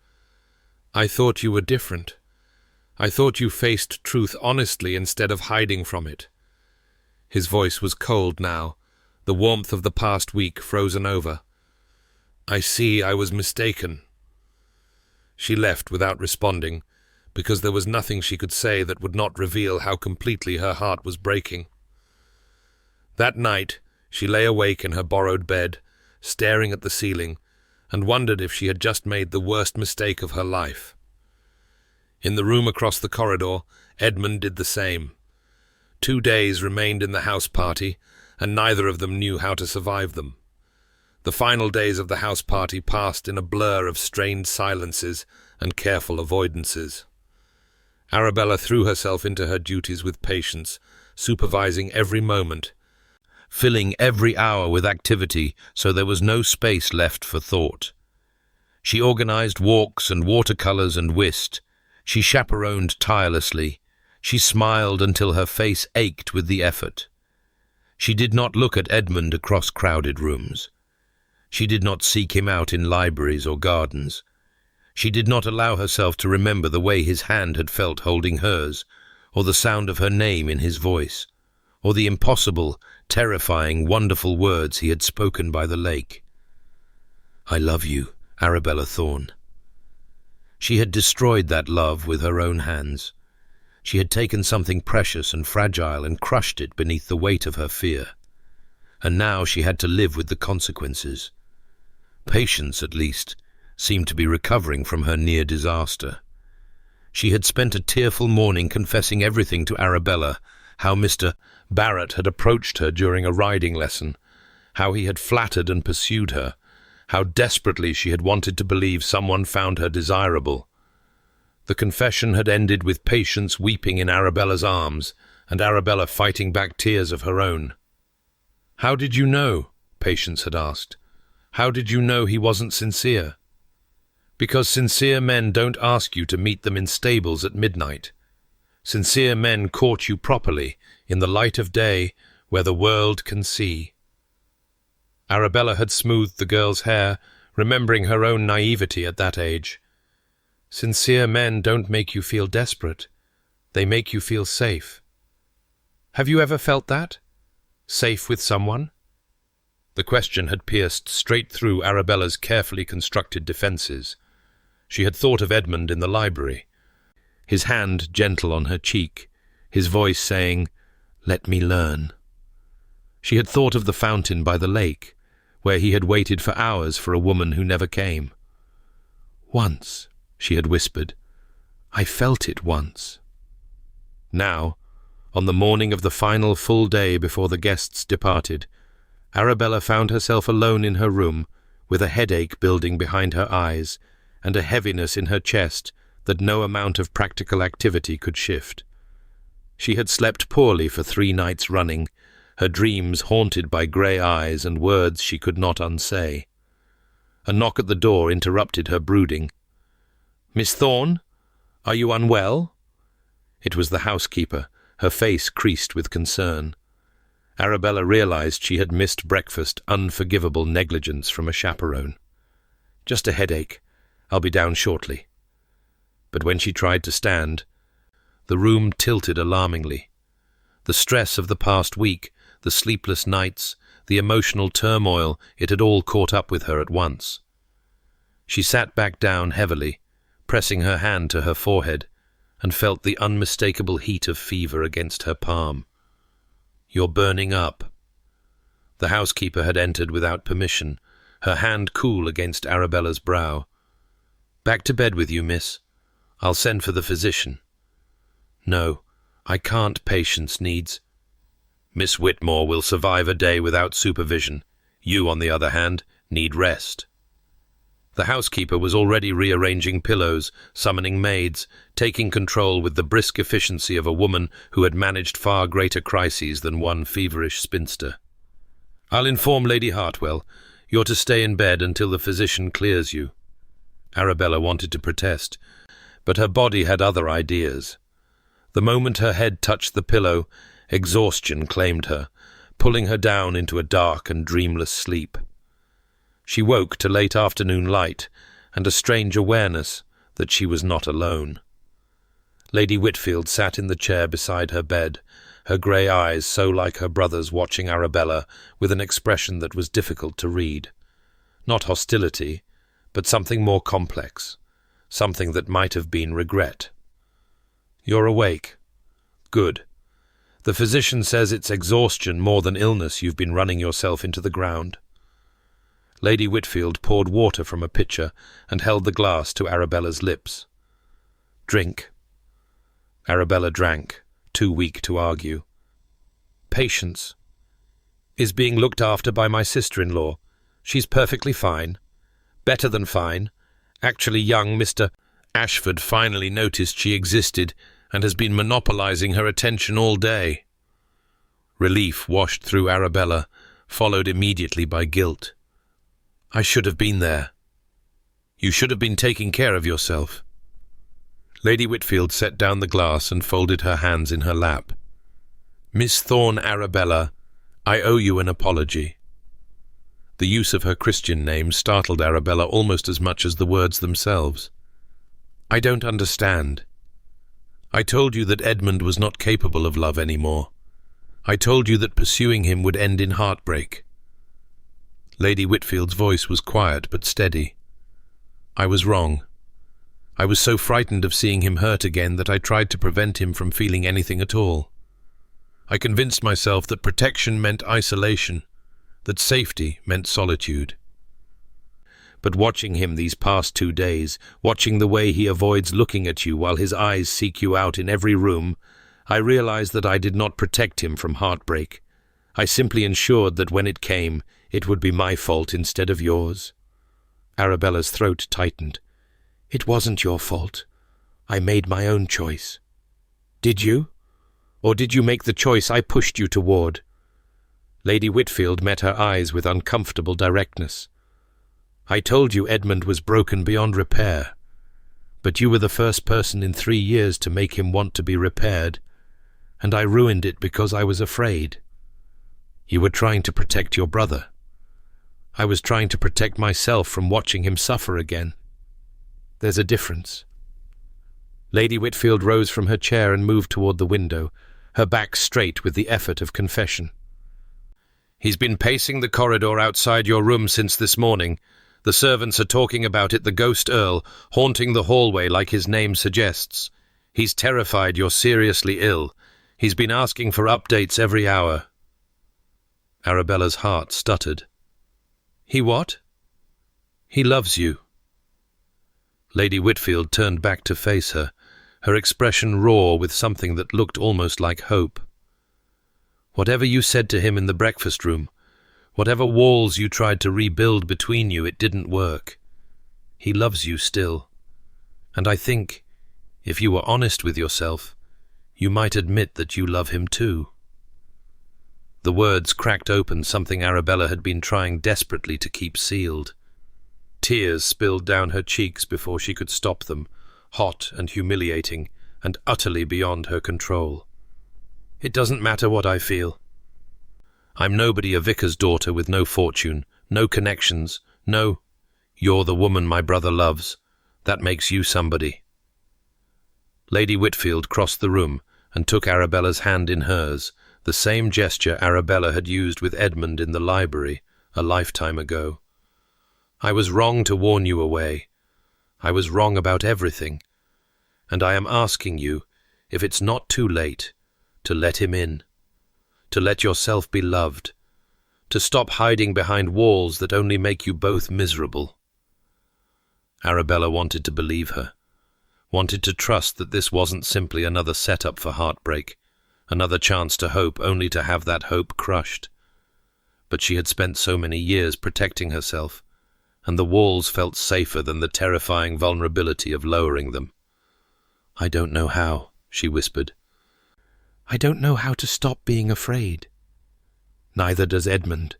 "I thought you were different. I thought you faced truth honestly instead of hiding from it." His voice was cold now, the warmth of the past week frozen over. "I see I was mistaken." She left without responding, because there was nothing she could say that would not reveal how completely her heart was breaking. That night, she lay awake in her borrowed bed, staring at the ceiling, and wondered if she had just made the worst mistake of her life. In the room across the corridor, Edmund did the same. 2 days remained in the house party, and neither of them knew how to survive them. The final days of the house party passed in a blur of strained silences and careful avoidances. Arabella threw herself into her duties with patience, supervising every moment, filling every hour with activity so there was no space left for thought. She organized walks and watercolors and whist. She chaperoned tirelessly. She smiled until her face ached with the effort. She did not look at Edmund across crowded rooms. She did not seek him out in libraries or gardens. She did not allow herself to remember the way his hand had felt holding hers, or the sound of her name in his voice, or the impossible, terrifying, wonderful words he had spoken by the lake. "I love you, Arabella Thorne." She had destroyed that love with her own hands. She had taken something precious and fragile and crushed it beneath the weight of her fear. And now she had to live with the consequences. Patience, at least, seemed to be recovering from her near disaster. She had spent a tearful morning confessing everything to Arabella, how Mr. Barrett had approached her during a riding lesson, how he had flattered and pursued her, how desperately she had wanted to believe someone found her desirable. The confession had ended with Patience weeping in Arabella's arms, and Arabella fighting back tears of her own. "How did you know?" Patience had asked. "How did you know he wasn't sincere?" "Because sincere men don't ask you to meet them in stables at midnight. Sincere men court you properly, in the light of day, where the world can see." Arabella had smoothed the girl's hair, remembering her own naivety at that age. "Sincere men don't make you feel desperate. They make you feel safe. Have you ever felt that? Safe with someone?" The question had pierced straight through Arabella's carefully constructed defences. She had thought of Edmund in the library, his hand gentle on her cheek, his voice saying, "Let me learn." She had thought of the fountain by the lake, where he had waited for hours for a woman who never came. "Once," she had whispered, "I felt it once." Now, on the morning of the final full day before the guests departed, Arabella found herself alone in her room, with a headache building behind her eyes, and a heaviness in her chest that no amount of practical activity could shift. She had slept poorly for 3 nights running, her dreams haunted by grey eyes and words she could not unsay. A knock at the door interrupted her brooding. "Miss Thorne? Are you unwell?" It was the housekeeper, her face creased with concern. Arabella realized she had missed breakfast, unforgivable negligence from a chaperone. "Just a headache. I'll be down shortly." But when she tried to stand, the room tilted alarmingly. The stress of the past week, the sleepless nights, the emotional turmoil, it had all caught up with her at once. She sat back down heavily, pressing her hand to her forehead, and felt the unmistakable heat of fever against her palm. "You're burning up." The housekeeper had entered without permission, her hand cool against Arabella's brow. "Back to bed with you, miss. I'll send for the physician." "No, I can't. Patience needs—" "Miss Whitmore will survive a day without supervision. You, on the other hand, need rest." The housekeeper was already rearranging pillows, summoning maids, taking control with the brisk efficiency of a woman who had managed far greater crises than one feverish spinster. "I'll inform Lady Hartwell. You're to stay in bed until the physician clears you." Arabella wanted to protest, but her body had other ideas. The moment her head touched the pillow, exhaustion claimed her, pulling her down into a dark and dreamless sleep. She woke to late afternoon light and a strange awareness that she was not alone. Lady Whitfield sat in the chair beside her bed, her grey eyes so like her brother's watching Arabella with an expression that was difficult to read. Not hostility, but something more complex, something that might have been regret. "You're awake. Good. The physician says it's exhaustion more than illness you've been running yourself into the ground." Lady Whitfield poured water from a pitcher and held the glass to Arabella's lips. "Drink." Arabella drank, too weak to argue. "Patience is being looked after by my sister-in-law. She's perfectly fine. Better than fine. Actually, young Mr. Ashford finally noticed she existed and has been monopolizing her attention all day." Relief washed through Arabella, followed immediately by guilt. I should have been there. You should have been taking care of yourself. Lady Whitfield set down the glass and folded her hands in her lap. Miss Thorne Arabella, I owe you an apology. The use of her Christian name startled Arabella almost as much as the words themselves. I don't understand. I told you that Edmund was not capable of love anymore. I told you that pursuing him would end in heartbreak. Lady Whitfield's voice was quiet but steady. I was wrong. I was so frightened of seeing him hurt again that I tried to prevent him from feeling anything at all. I convinced myself that protection meant isolation, that safety meant solitude. But watching him these past 2 days, watching the way he avoids looking at you while his eyes seek you out in every room, I realized that I did not protect him from heartbreak. I simply ensured that when it came, it would be my fault instead of yours. Arabella's throat tightened. It wasn't your fault. I made my own choice. Did you? Or did you make the choice I pushed you toward? Lady Whitfield met her eyes with uncomfortable directness. I told you Edmund was broken beyond repair, but you were the first person in 3 years to make him want to be repaired, and I ruined it because I was afraid. You were trying to protect your brother. I was trying to protect myself from watching him suffer again. There's a difference. Lady Whitfield rose from her chair and moved toward the window, her back straight with the effort of confession. He's been pacing the corridor outside your room since this morning. The servants are talking about it, the ghost Earl, haunting the hallway like his name suggests. He's terrified you're seriously ill. He's been asking for updates every hour. Arabella's heart stuttered. He what? He loves you. Lady Whitfield turned back to face her, her expression raw with something that looked almost like hope. Whatever you said to him in the breakfast room, whatever walls you tried to rebuild between you, it didn't work. He loves you still. And I think, if you were honest with yourself, you might admit that you love him too. The words cracked open something Arabella had been trying desperately to keep sealed. Tears spilled down her cheeks before she could stop them, hot and humiliating, and utterly beyond her control. It doesn't matter what I feel. I'm nobody, a vicar's daughter with no fortune, no connections, no... You're the woman my brother loves. That makes you somebody. Lady Whitfield crossed the room and took Arabella's hand in hers, the same gesture Arabella had used with Edmund in the library a lifetime ago. I was wrong to warn you away. I was wrong about everything. And I am asking you, if it's not too late, to let him in. To let yourself be loved. To stop hiding behind walls that only make you both miserable. Arabella wanted to believe her. Wanted to trust that this wasn't simply another setup for heartbreak. Another chance to hope, only to have that hope crushed. But she had spent so many years protecting herself, and the walls felt safer than the terrifying vulnerability of lowering them. I don't know how, she whispered. I don't know how to stop being afraid. Neither does Edmund,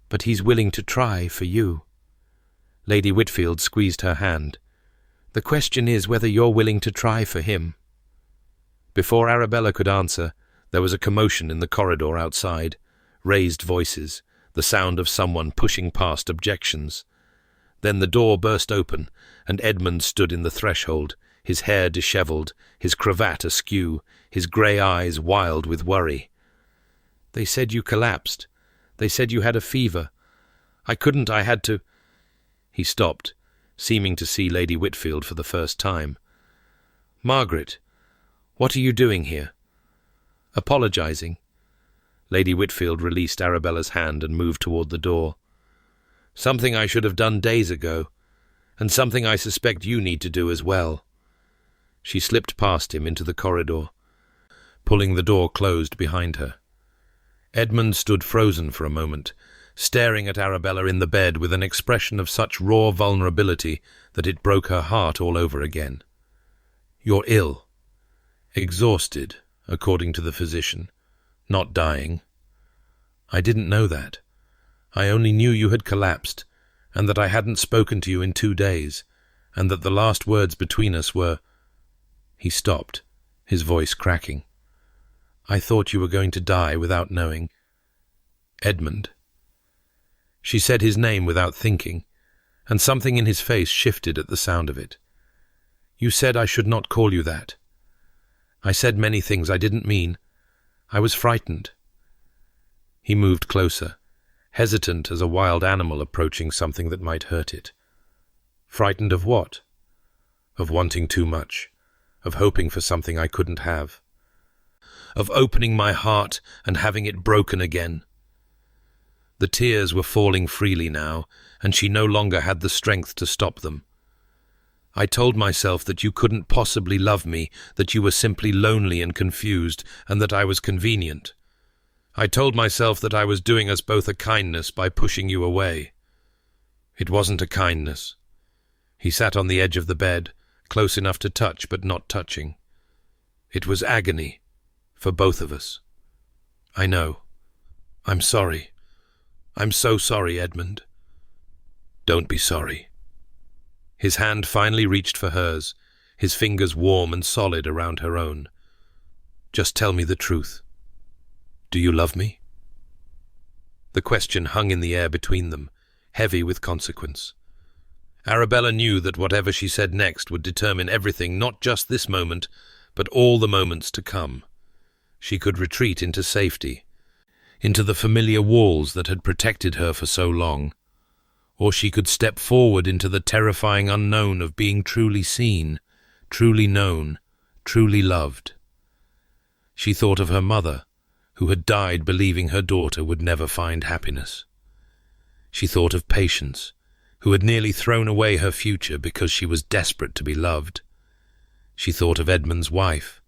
but he's willing to try for you. Lady Whitfield squeezed her hand. The question is whether you're willing to try for him. Before Arabella could answer, there was a commotion in the corridor outside, raised voices, the sound of someone pushing past objections. Then the door burst open, and Edmund stood in the threshold, his hair dishevelled, his cravat askew, his grey eyes wild with worry. They said you collapsed. They said you had a fever. I had to... He stopped, seeming to see Lady Whitfield for the first time. Margaret, what are you doing here? Apologizing. Lady Whitfield released Arabella's hand and moved toward the door. Something I should have done days ago, and something I suspect you need to do as well. She slipped past him into the corridor, pulling the door closed behind her. Edmund stood frozen for a moment, staring at Arabella in the bed with an expression of such raw vulnerability that it broke her heart all over again. You're ill. Exhausted, according to the physician. Not dying. I didn't know that. I only knew you had collapsed, and that I hadn't spoken to you in 2 days, and that the last words between us were—" He stopped, his voice cracking. "I thought you were going to die without knowing." "Edmund." She said his name without thinking, and something in his face shifted at the sound of it. "You said I should not call you that. I said many things I didn't mean. I was frightened." He moved closer, hesitant as a wild animal approaching something that might hurt it. "Frightened of what?" "Of wanting too much, of hoping for something I couldn't have, of opening my heart and having it broken again." The tears were falling freely now, and she no longer had the strength to stop them. "I told myself that you couldn't possibly love me, that you were simply lonely and confused, and that I was convenient. I told myself that I was doing us both a kindness by pushing you away. It wasn't a kindness." He sat on the edge of the bed, close enough to touch but not touching. "It was agony, for both of us. I know. I'm sorry. I'm so sorry, Edmund." "Don't be sorry." His hand finally reached for hers, his fingers warm and solid around her own. "Just tell me the truth. Do you love me?" The question hung in the air between them, heavy with consequence. Arabella knew that whatever she said next would determine everything, not just this moment, but all the moments to come. She could retreat into safety, into the familiar walls that had protected her for so long, or she could step forward into the terrifying unknown of being truly seen, truly known, truly loved. She thought of her mother, who had died believing her daughter would never find happiness. She thought of Patience, who had nearly thrown away her future because she was desperate to be loved. She thought of Edmund's wife,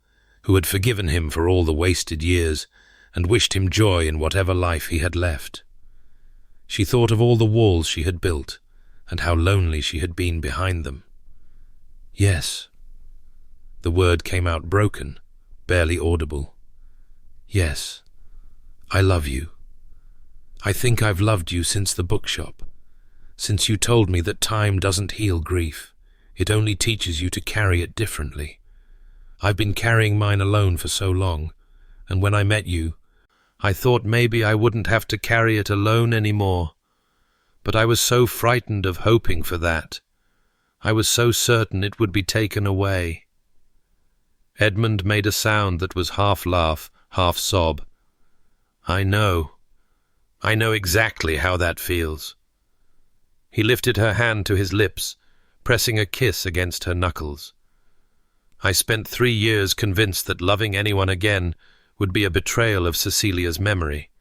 who had forgiven him for all the wasted years and wished him joy in whatever life he had left. She thought of all the walls she had built, and how lonely she had been behind them. "Yes." The word came out broken, barely audible. "Yes, I love you. I think I've loved you since the bookshop, since you told me that time doesn't heal grief, it only teaches you to carry it differently. I've been carrying mine alone for so long, and when I met you, I thought maybe I wouldn't have to carry it alone anymore. But I was so frightened of hoping for that. I was so certain it would be taken away." Edmund made a sound that was half laugh, half sob. I know exactly how that feels." He lifted her hand to his lips, pressing a kiss against her knuckles. "I spent 3 years convinced that loving anyone again would be a betrayal of Cecilia's memory.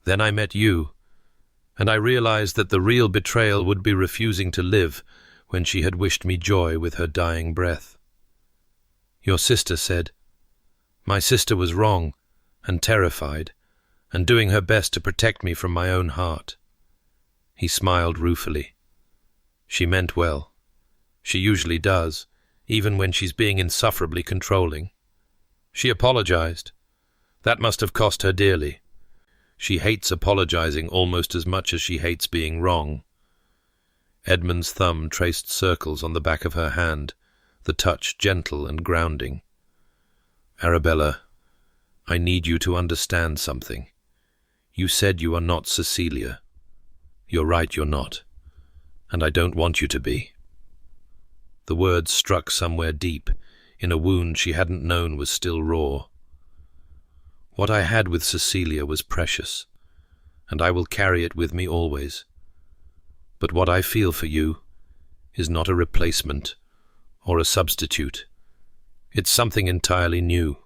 Then I met you, and I realized that the real betrayal would be refusing to live when she had wished me joy with her dying breath. Your sister said, my sister was wrong and terrified, and doing her best to protect me from my own heart." He smiled ruefully. "She meant well. She usually does, even when she's being insufferably controlling. She apologized. That must have cost her dearly. She hates apologizing almost as much as she hates being wrong." Edmund's thumb traced circles on the back of her hand, the touch gentle and grounding. "Arabella, I need you to understand something. You said you are not Cecilia. You're right, you're not. And I don't want you to be." The words struck somewhere deep, in a wound she hadn't known was still raw. "What I had with Cecilia was precious, and I will carry it with me always. But what I feel for you is not a replacement or a substitute. It's something entirely new."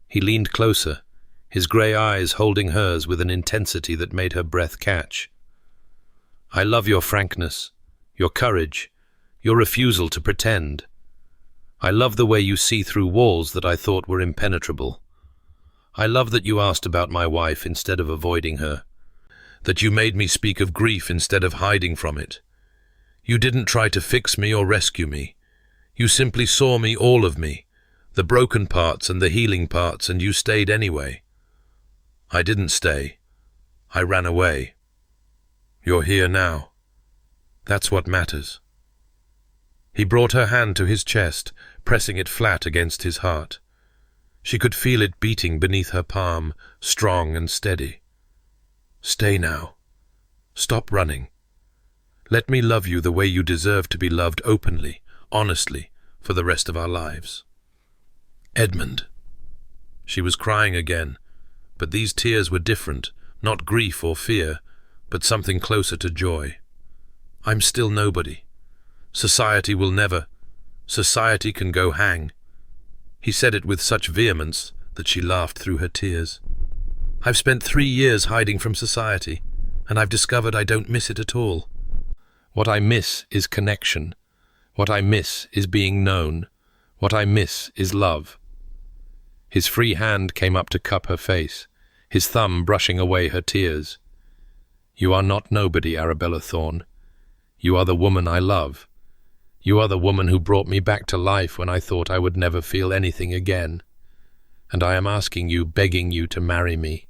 He leaned closer, his grey eyes holding hers with an intensity that made her breath catch. "I love your frankness, your courage, your refusal to pretend. I love the way you see through walls that I thought were impenetrable. I love that you asked about my wife instead of avoiding her, that you made me speak of grief instead of hiding from it. You didn't try to fix me or rescue me. You simply saw me, all of me, The broken parts and the healing parts, and you stayed anyway. I didn't stay. I ran away. You're here now. That's what matters." He brought her hand to his chest, pressing it flat against his heart. She could feel it beating beneath her palm, strong and steady. "Stay now. Stop running. Let me love you the way you deserve to be loved, openly, honestly, for the rest of our lives." "Edmund." She was crying again, but these tears were different, not grief or fear, but something closer to joy. "I'm still nobody. Society will never. Society can go hang." He said it with such vehemence that she laughed through her tears. "I've spent 3 years hiding from society, and I've discovered I don't miss it at all. What I miss is connection. What I miss is being known. What I miss is love." His free hand came up to cup her face, his thumb brushing away her tears. "You are not nobody, Arabella Thorne. You are the woman I love. You are the woman who brought me back to life when I thought I would never feel anything again. And I am asking you, begging you to marry me."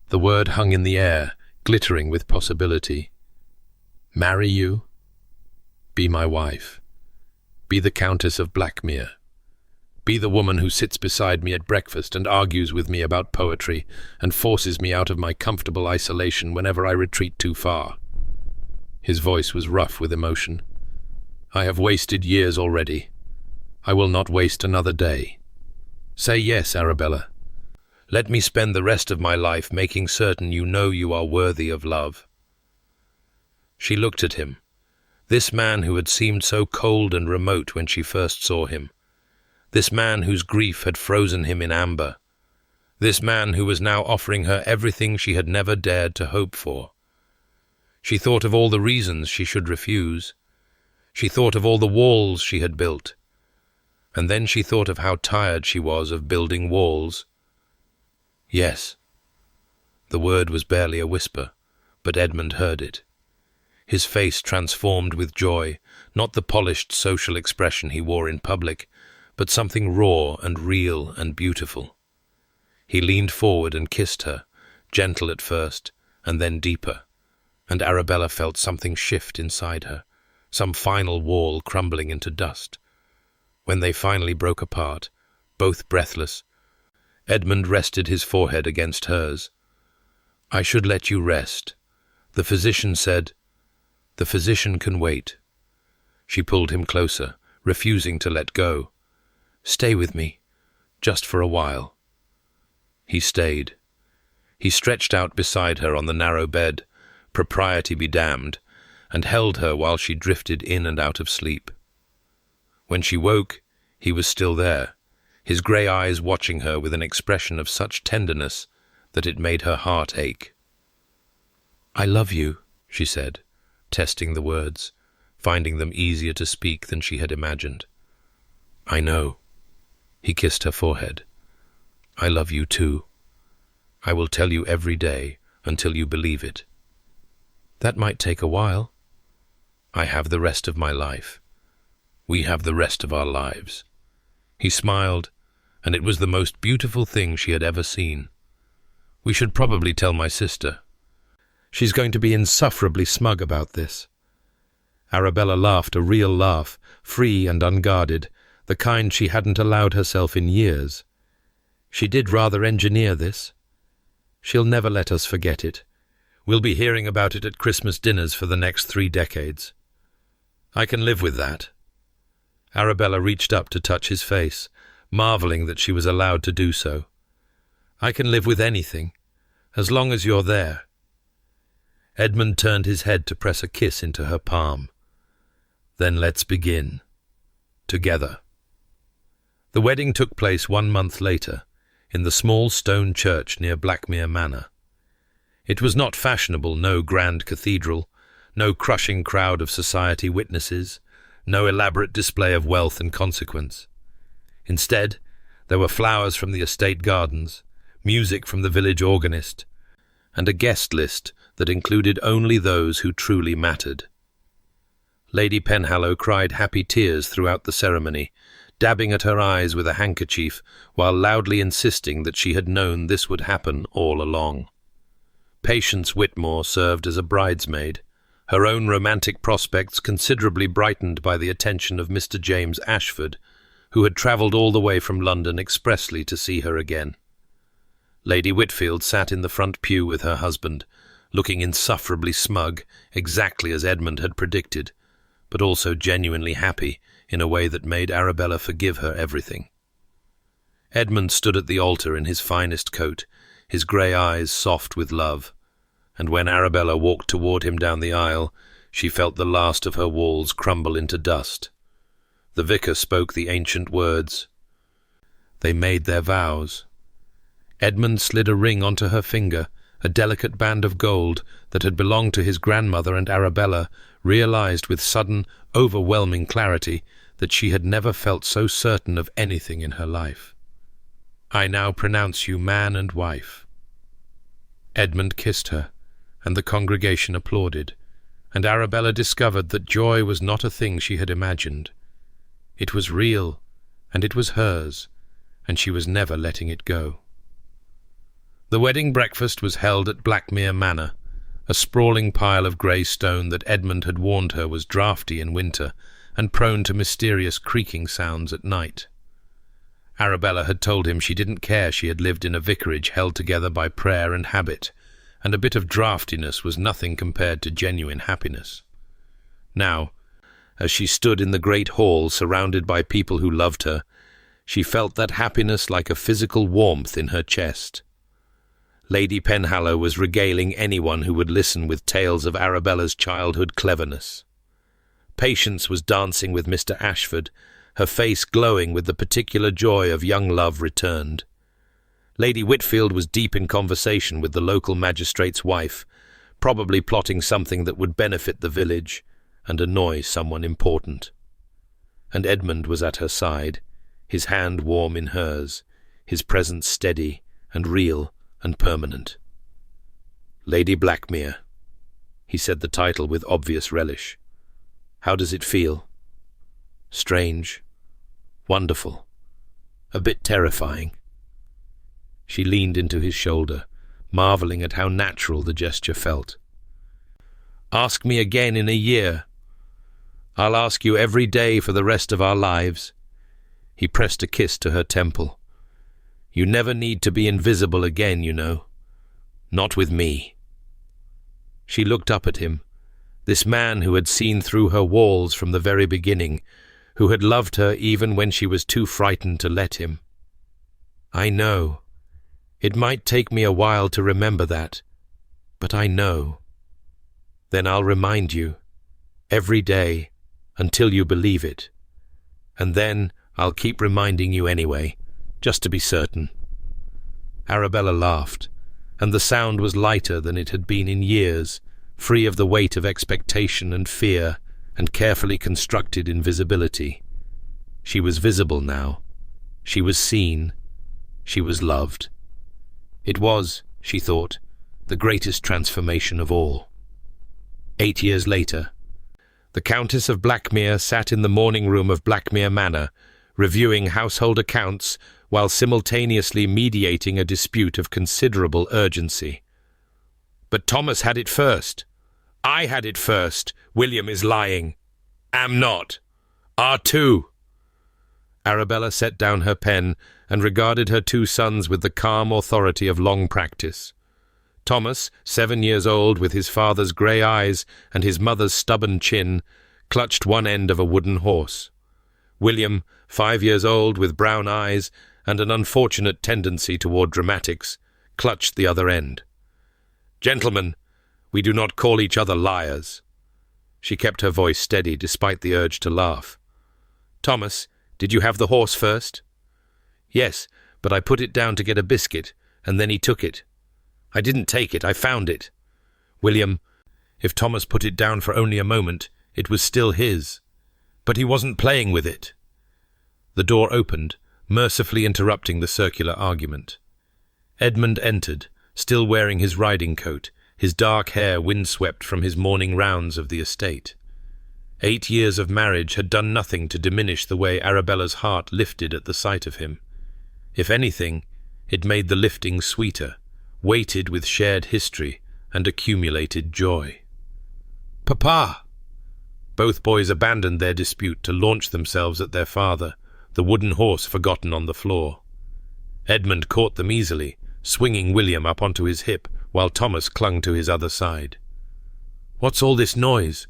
The word hung in the air, glittering with possibility. "Marry you? Be my wife. Be the Countess of Blackmere. Be the woman who sits beside me at breakfast and argues with me about poetry and forces me out of my comfortable isolation whenever I retreat too far." His voice was rough with emotion. "I have wasted years already. I will not waste another day. Say yes, Arabella. Let me spend the rest of my life making certain you know you are worthy of love." She looked at him, this man who had seemed so cold and remote when she first saw him, this man whose grief had frozen him in amber, this man who was now offering her everything she had never dared to hope for. She thought of all the reasons she should refuse. She thought of all the walls she had built. And then she thought of how tired she was of building walls. "Yes." The word was barely a whisper, but Edmund heard it. His face transformed with joy, not the polished social expression he wore in public, but something raw and real and beautiful. He leaned forward and kissed her, gentle at first, and then deeper, and Arabella felt something shift inside her, some final wall crumbling into dust. When they finally broke apart, both breathless, Edmund rested his forehead against hers. "I should let you rest. The physician said—" "The physician can wait." She pulled him closer, refusing to let go. "Stay with me, just for a while." He stayed. He stretched out beside her on the narrow bed, propriety be damned, and held her while she drifted in and out of sleep. When she woke, he was still there, his grey eyes watching her with an expression of such tenderness that it made her heart ache. "I love you," she said, testing the words, finding them easier to speak than she had imagined. "I know." He kissed her forehead. "I love you too. I will tell you every day until you believe it." "That might take a while." "I have the rest of my life. We have the rest of our lives." He smiled, and it was the most beautiful thing she had ever seen. "We should probably tell my sister. She's going to be insufferably smug about this." Arabella laughed a real laugh, free and unguarded, the kind she hadn't allowed herself in years. "She did rather engineer this. She'll never let us forget it. We'll be hearing about it at Christmas dinners for the next 3 decades. I can live with that." Arabella reached up to touch his face, marveling that she was allowed to do so. "I can live with anything, as long as you're there." Edmund turned his head to press a kiss into her palm. "Then let's begin. Together." The wedding took place 1 month later, in the small stone church near Blackmere Manor. It was not fashionable, no grand cathedral, no crushing crowd of society witnesses, no elaborate display of wealth and consequence. Instead, there were flowers from the estate gardens, music from the village organist, and a guest list that included only those who truly mattered. Lady Penhallow cried happy tears throughout the ceremony, dabbing at her eyes with a handkerchief while loudly insisting that she had known this would happen all along. Patience Whitmore served as a bridesmaid, her own romantic prospects considerably brightened by the attention of Mr. James Ashford, who had travelled all the way from London expressly to see her again. Lady Whitfield sat in the front pew with her husband, looking insufferably smug, exactly as Edmund had predicted, but also genuinely happy in a way that made Arabella forgive her everything. Edmund stood at the altar in his finest coat, his grey eyes soft with love, and when Arabella walked toward him down the aisle, she felt the last of her walls crumble into dust. The vicar spoke the ancient words. They made their vows. Edmund slid a ring onto her finger, a delicate band of gold that had belonged to his grandmother, and Arabella realized with sudden, overwhelming clarity that she had never felt so certain of anything in her life. I now pronounce you man and wife. Edmund kissed her, and the congregation applauded, and Arabella discovered that joy was not a thing she had imagined. It was real, and it was hers, and she was never letting it go. The wedding breakfast was held at Blackmere Manor, a sprawling pile of grey stone that Edmund had warned her was draughty in winter and prone to mysterious creaking sounds at night. Arabella had told him she didn't care she had lived in a vicarage held together by prayer and habit, and a bit of draughtiness was nothing compared to genuine happiness. Now, as she stood in the great hall surrounded by people who loved her, she felt that happiness like a physical warmth in her chest. Lady Penhallow was regaling anyone who would listen with tales of Arabella's childhood cleverness. Patience was dancing with Mr. Ashford, her face glowing with the particular joy of young love returned. Lady Whitfield was deep in conversation with the local magistrate's wife, probably plotting something that would benefit the village and annoy someone important. And Edmund was at her side, his hand warm in hers, his presence steady and real and permanent. Lady Blackmere. He said the title with obvious relish. How does it feel? Strange. Wonderful. A bit terrifying. She leaned into his shoulder, marvelling at how natural the gesture felt. Ask me again in a year. I'll ask you every day for the rest of our lives. He pressed a kiss to her temple. You never need to be invisible again, you know. Not with me. She looked up at him, this man who had seen through her walls from the very beginning, who had loved her even when she was too frightened to let him. I know. It might take me a while to remember that, but I know. Then I'll remind you, every day, until you believe it. And then I'll keep reminding you anyway, just to be certain. Arabella laughed, and the sound was lighter than it had been in years, free of the weight of expectation and fear, and carefully constructed invisibility. She was visible now. She was seen. She was loved. It was, she thought, the greatest transformation of all. 8 years later, the Countess of Blackmere sat in the morning room of Blackmere Manor, reviewing household accounts while simultaneously mediating a dispute of considerable urgency. But Thomas had it first. I had it first. William is lying. Am not. Are too. Arabella set down her pen and regarded her two sons with the calm authority of long practice. Thomas, 7 years old, with his father's grey eyes and his mother's stubborn chin, clutched one end of a wooden horse. William, 5 years old, with brown eyes and an unfortunate tendency toward dramatics, clutched the other end. Gentlemen, we do not call each other liars. She kept her voice steady despite the urge to laugh. Thomas, did you have the horse first? Yes, but I put it down to get a biscuit, and then he took it. I didn't take it, I found it. William, if Thomas put it down for only a moment, it was still his. But he wasn't playing with it. The door opened, mercifully interrupting the circular argument. Edmund entered, still wearing his riding coat, his dark hair windswept from his morning rounds of the estate. 8 years of marriage had done nothing to diminish the way Arabella's heart lifted at the sight of him. If anything, it made the lifting sweeter, weighted with shared history and accumulated joy. "Papa!" Both boys abandoned their dispute to launch themselves at their father, the wooden horse forgotten on the floor. Edmund caught them easily, swinging William up onto his hip, while Thomas clung to his other side. "What's all this noise?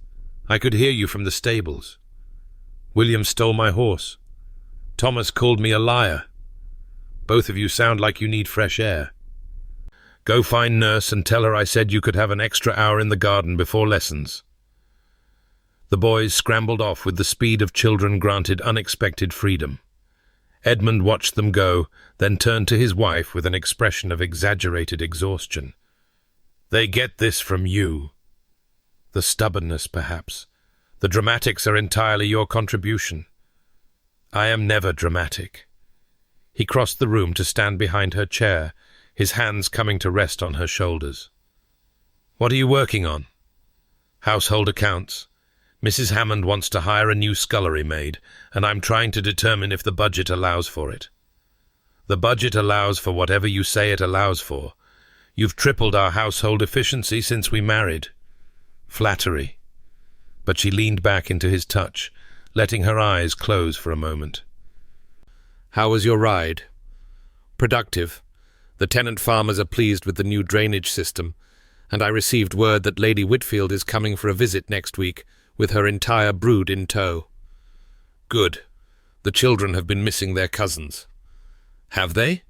I could hear you from the stables." "William stole my horse. Thomas called me a liar. Both of you sound like you need fresh air. Go find Nurse and tell her I said you could have an extra hour in the garden before lessons." The boys scrambled off with the speed of children granted unexpected freedom. Edmund watched them go, then turned to his wife with an expression of exaggerated exhaustion. "They get this from you." "The stubbornness, perhaps. The dramatics are entirely your contribution." "I am never dramatic." He crossed the room to stand behind her chair, his hands coming to rest on her shoulders. "What are you working on?" "Household accounts. Mrs. Hammond wants to hire a new scullery maid, and I'm trying to determine if the budget allows for it." "The budget allows for whatever you say it allows for. You've tripled our household efficiency since we married." "Flattery." But she leaned back into his touch, letting her eyes close for a moment. "How was your ride?" "Productive. The tenant farmers are pleased with the new drainage system, and I received word that Lady Whitfield is coming for a visit next week, with her entire brood in tow." "Good. The children have been missing their cousins." "Have they?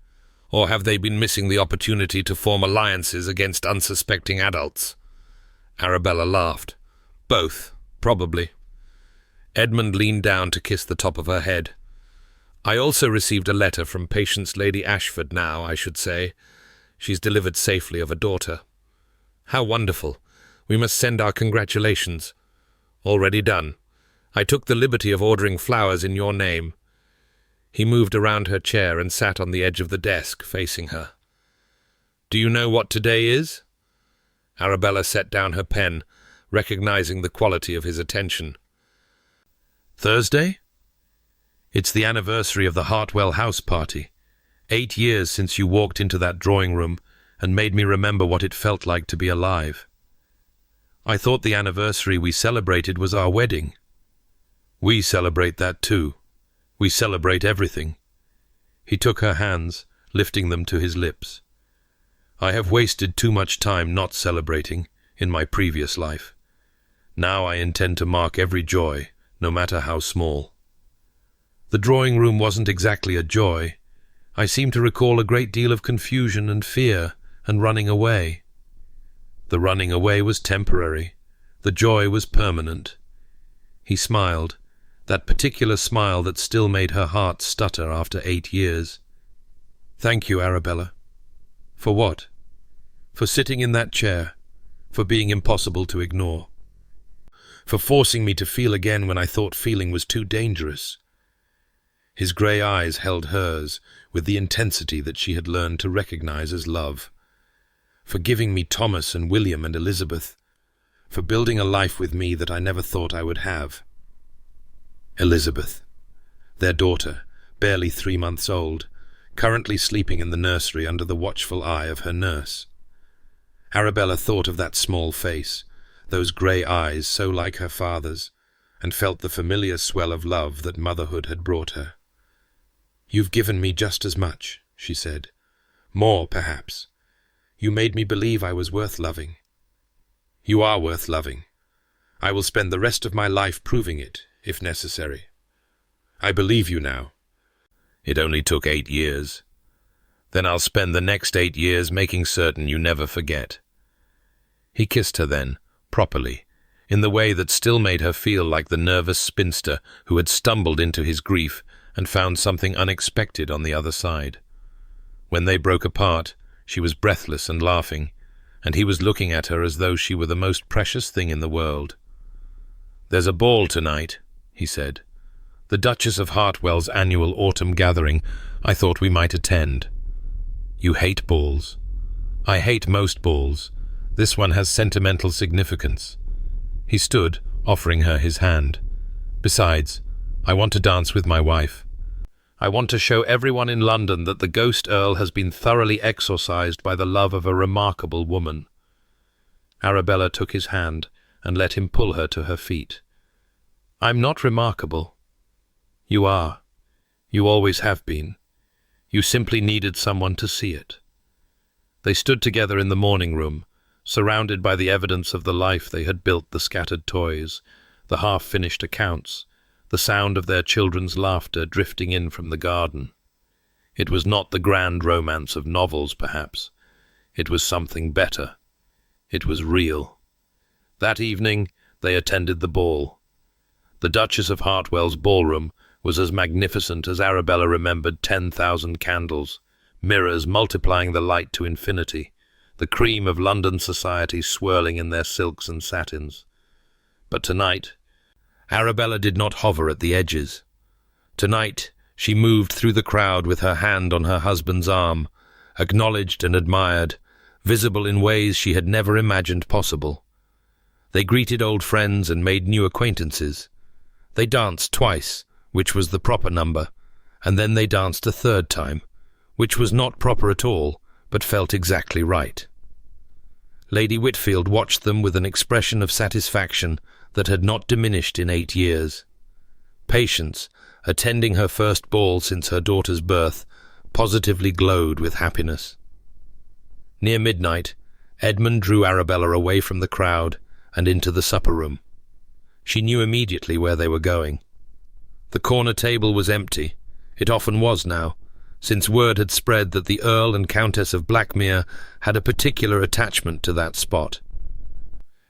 Or have they been missing the opportunity to form alliances against unsuspecting adults?" Arabella laughed. "Both, probably." Edmund leaned down to kiss the top of her head. "I also received a letter from Patience Lady Ashford now, I should say. She's delivered safely of a daughter." "How wonderful. We must send our congratulations." "Already done. I took the liberty of ordering flowers in your name." He moved around her chair and sat on the edge of the desk, facing her. "Do you know what today is?" Arabella set down her pen, recognizing the quality of his attention. "Thursday? It's the anniversary of the Hartwell house party. 8 years since you walked into that drawing room and made me remember what it felt like to be alive. I thought the anniversary we celebrated was our wedding." "We celebrate that too. We celebrate everything." He took her hands, lifting them to his lips. "I have wasted too much time not celebrating in my previous life. Now I intend to mark every joy, no matter how small." The drawing room wasn't exactly a joy. I seem to recall a great deal of confusion and fear and running away. The running away was temporary. The joy was permanent. He smiled, that particular smile that still made her heart stutter after 8 years. "Thank you, Arabella." "For what?" "For sitting in that chair, for being impossible to ignore, for forcing me to feel again when I thought feeling was too dangerous." His grey eyes held hers with the intensity that she had learned to recognize as love. "For giving me Thomas and William and Elizabeth, for building a life with me that I never thought I would have." Elizabeth, their daughter, barely 3 months old, currently sleeping in the nursery under the watchful eye of her nurse. Arabella thought of that small face, those grey eyes so like her father's, and felt the familiar swell of love that motherhood had brought her. "You've given me just as much," she said. "More, perhaps. You made me believe I was worth loving." "You are worth loving. I will spend the rest of my life proving it, if necessary. I believe you now. It only took 8 years. Then I'll spend the next 8 years making certain you never forget." He kissed her then, properly, in the way that still made her feel like the nervous spinster who had stumbled into his grief and found something unexpected on the other side. When they broke apart, she was breathless and laughing, and he was looking at her as though she were the most precious thing in the world. "There's a ball tonight," he said. "The Duchess of Hartwell's annual autumn gathering. I thought we might attend." "You hate balls." "I hate most balls. This one has sentimental significance." He stood, offering her his hand. "Besides, I want to dance with my wife. I want to show everyone in London that the ghost Earl has been thoroughly exorcised by the love of a remarkable woman." Arabella took his hand and let him pull her to her feet. "I'm not remarkable. You are. You always have been. You simply needed someone to see it." They stood together in the morning room, surrounded by the evidence of the life they had built, the scattered toys, the half-finished accounts, the sound of their children's laughter drifting in from the garden. It was not the grand romance of novels, perhaps. It was something better. It was real. That evening they attended the ball. The Duchess of Hartwell's ballroom was as magnificent as Arabella remembered 10,000 candles, mirrors multiplying the light to infinity, the cream of London society swirling in their silks and satins. But tonight, Arabella did not hover at the edges. Tonight, she moved through the crowd with her hand on her husband's arm, acknowledged and admired, visible in ways she had never imagined possible. They greeted old friends and made new acquaintances. They danced twice, which was the proper number, and then they danced a third time, which was not proper at all, but felt exactly right. Lady Whitfield watched them with an expression of satisfaction that had not diminished in 8 years. Patience, attending her first ball since her daughter's birth, positively glowed with happiness. Near midnight, Edmund drew Arabella away from the crowd and into the supper room. She knew immediately where they were going. The corner table was empty. It often was now, since word had spread that the Earl and Countess of Blackmere had a particular attachment to that spot.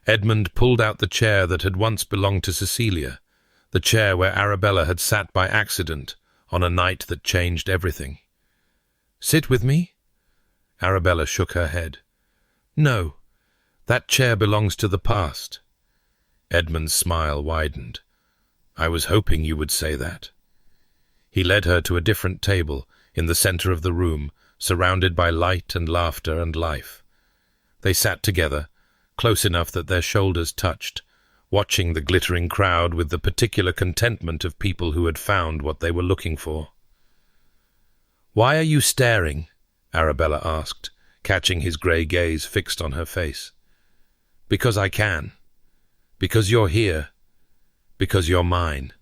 Edmund pulled out the chair that had once belonged to Cecilia, the chair where Arabella had sat by accident on a night that changed everything. "Sit with me?" Arabella shook her head. "No, that chair belongs to the past." Edmund's smile widened. "I was hoping you would say that." He led her to a different table in the center of the room, surrounded by light and laughter and life. They sat together, close enough that their shoulders touched, watching the glittering crowd with the particular contentment of people who had found what they were looking for. "Why are you staring?" Arabella asked, catching his grey gaze fixed on her face. "Because I can. Because you're here. Because you're mine."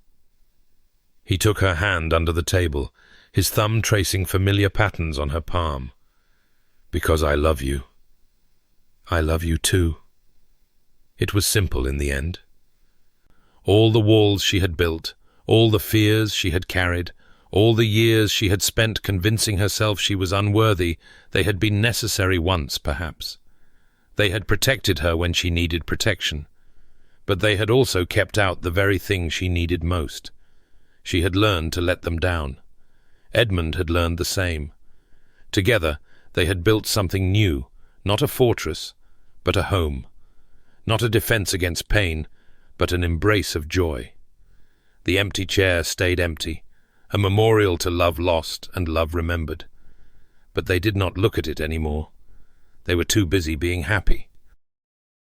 He took her hand under the table, his thumb tracing familiar patterns on her palm. "Because I love you. I love you too." It was simple in the end. All the walls she had built, all the fears she had carried, all the years she had spent convincing herself she was unworthy, they had been necessary once, perhaps. They had protected her when she needed protection. But they had also kept out the very thing she needed most. She had learned to let them down. Edmund had learned the same. Together, they had built something new, not a fortress, but a home. Not a defense against pain, but an embrace of joy. The empty chair stayed empty, a memorial to love lost and love remembered. But they did not look at it any more. They were too busy being happy.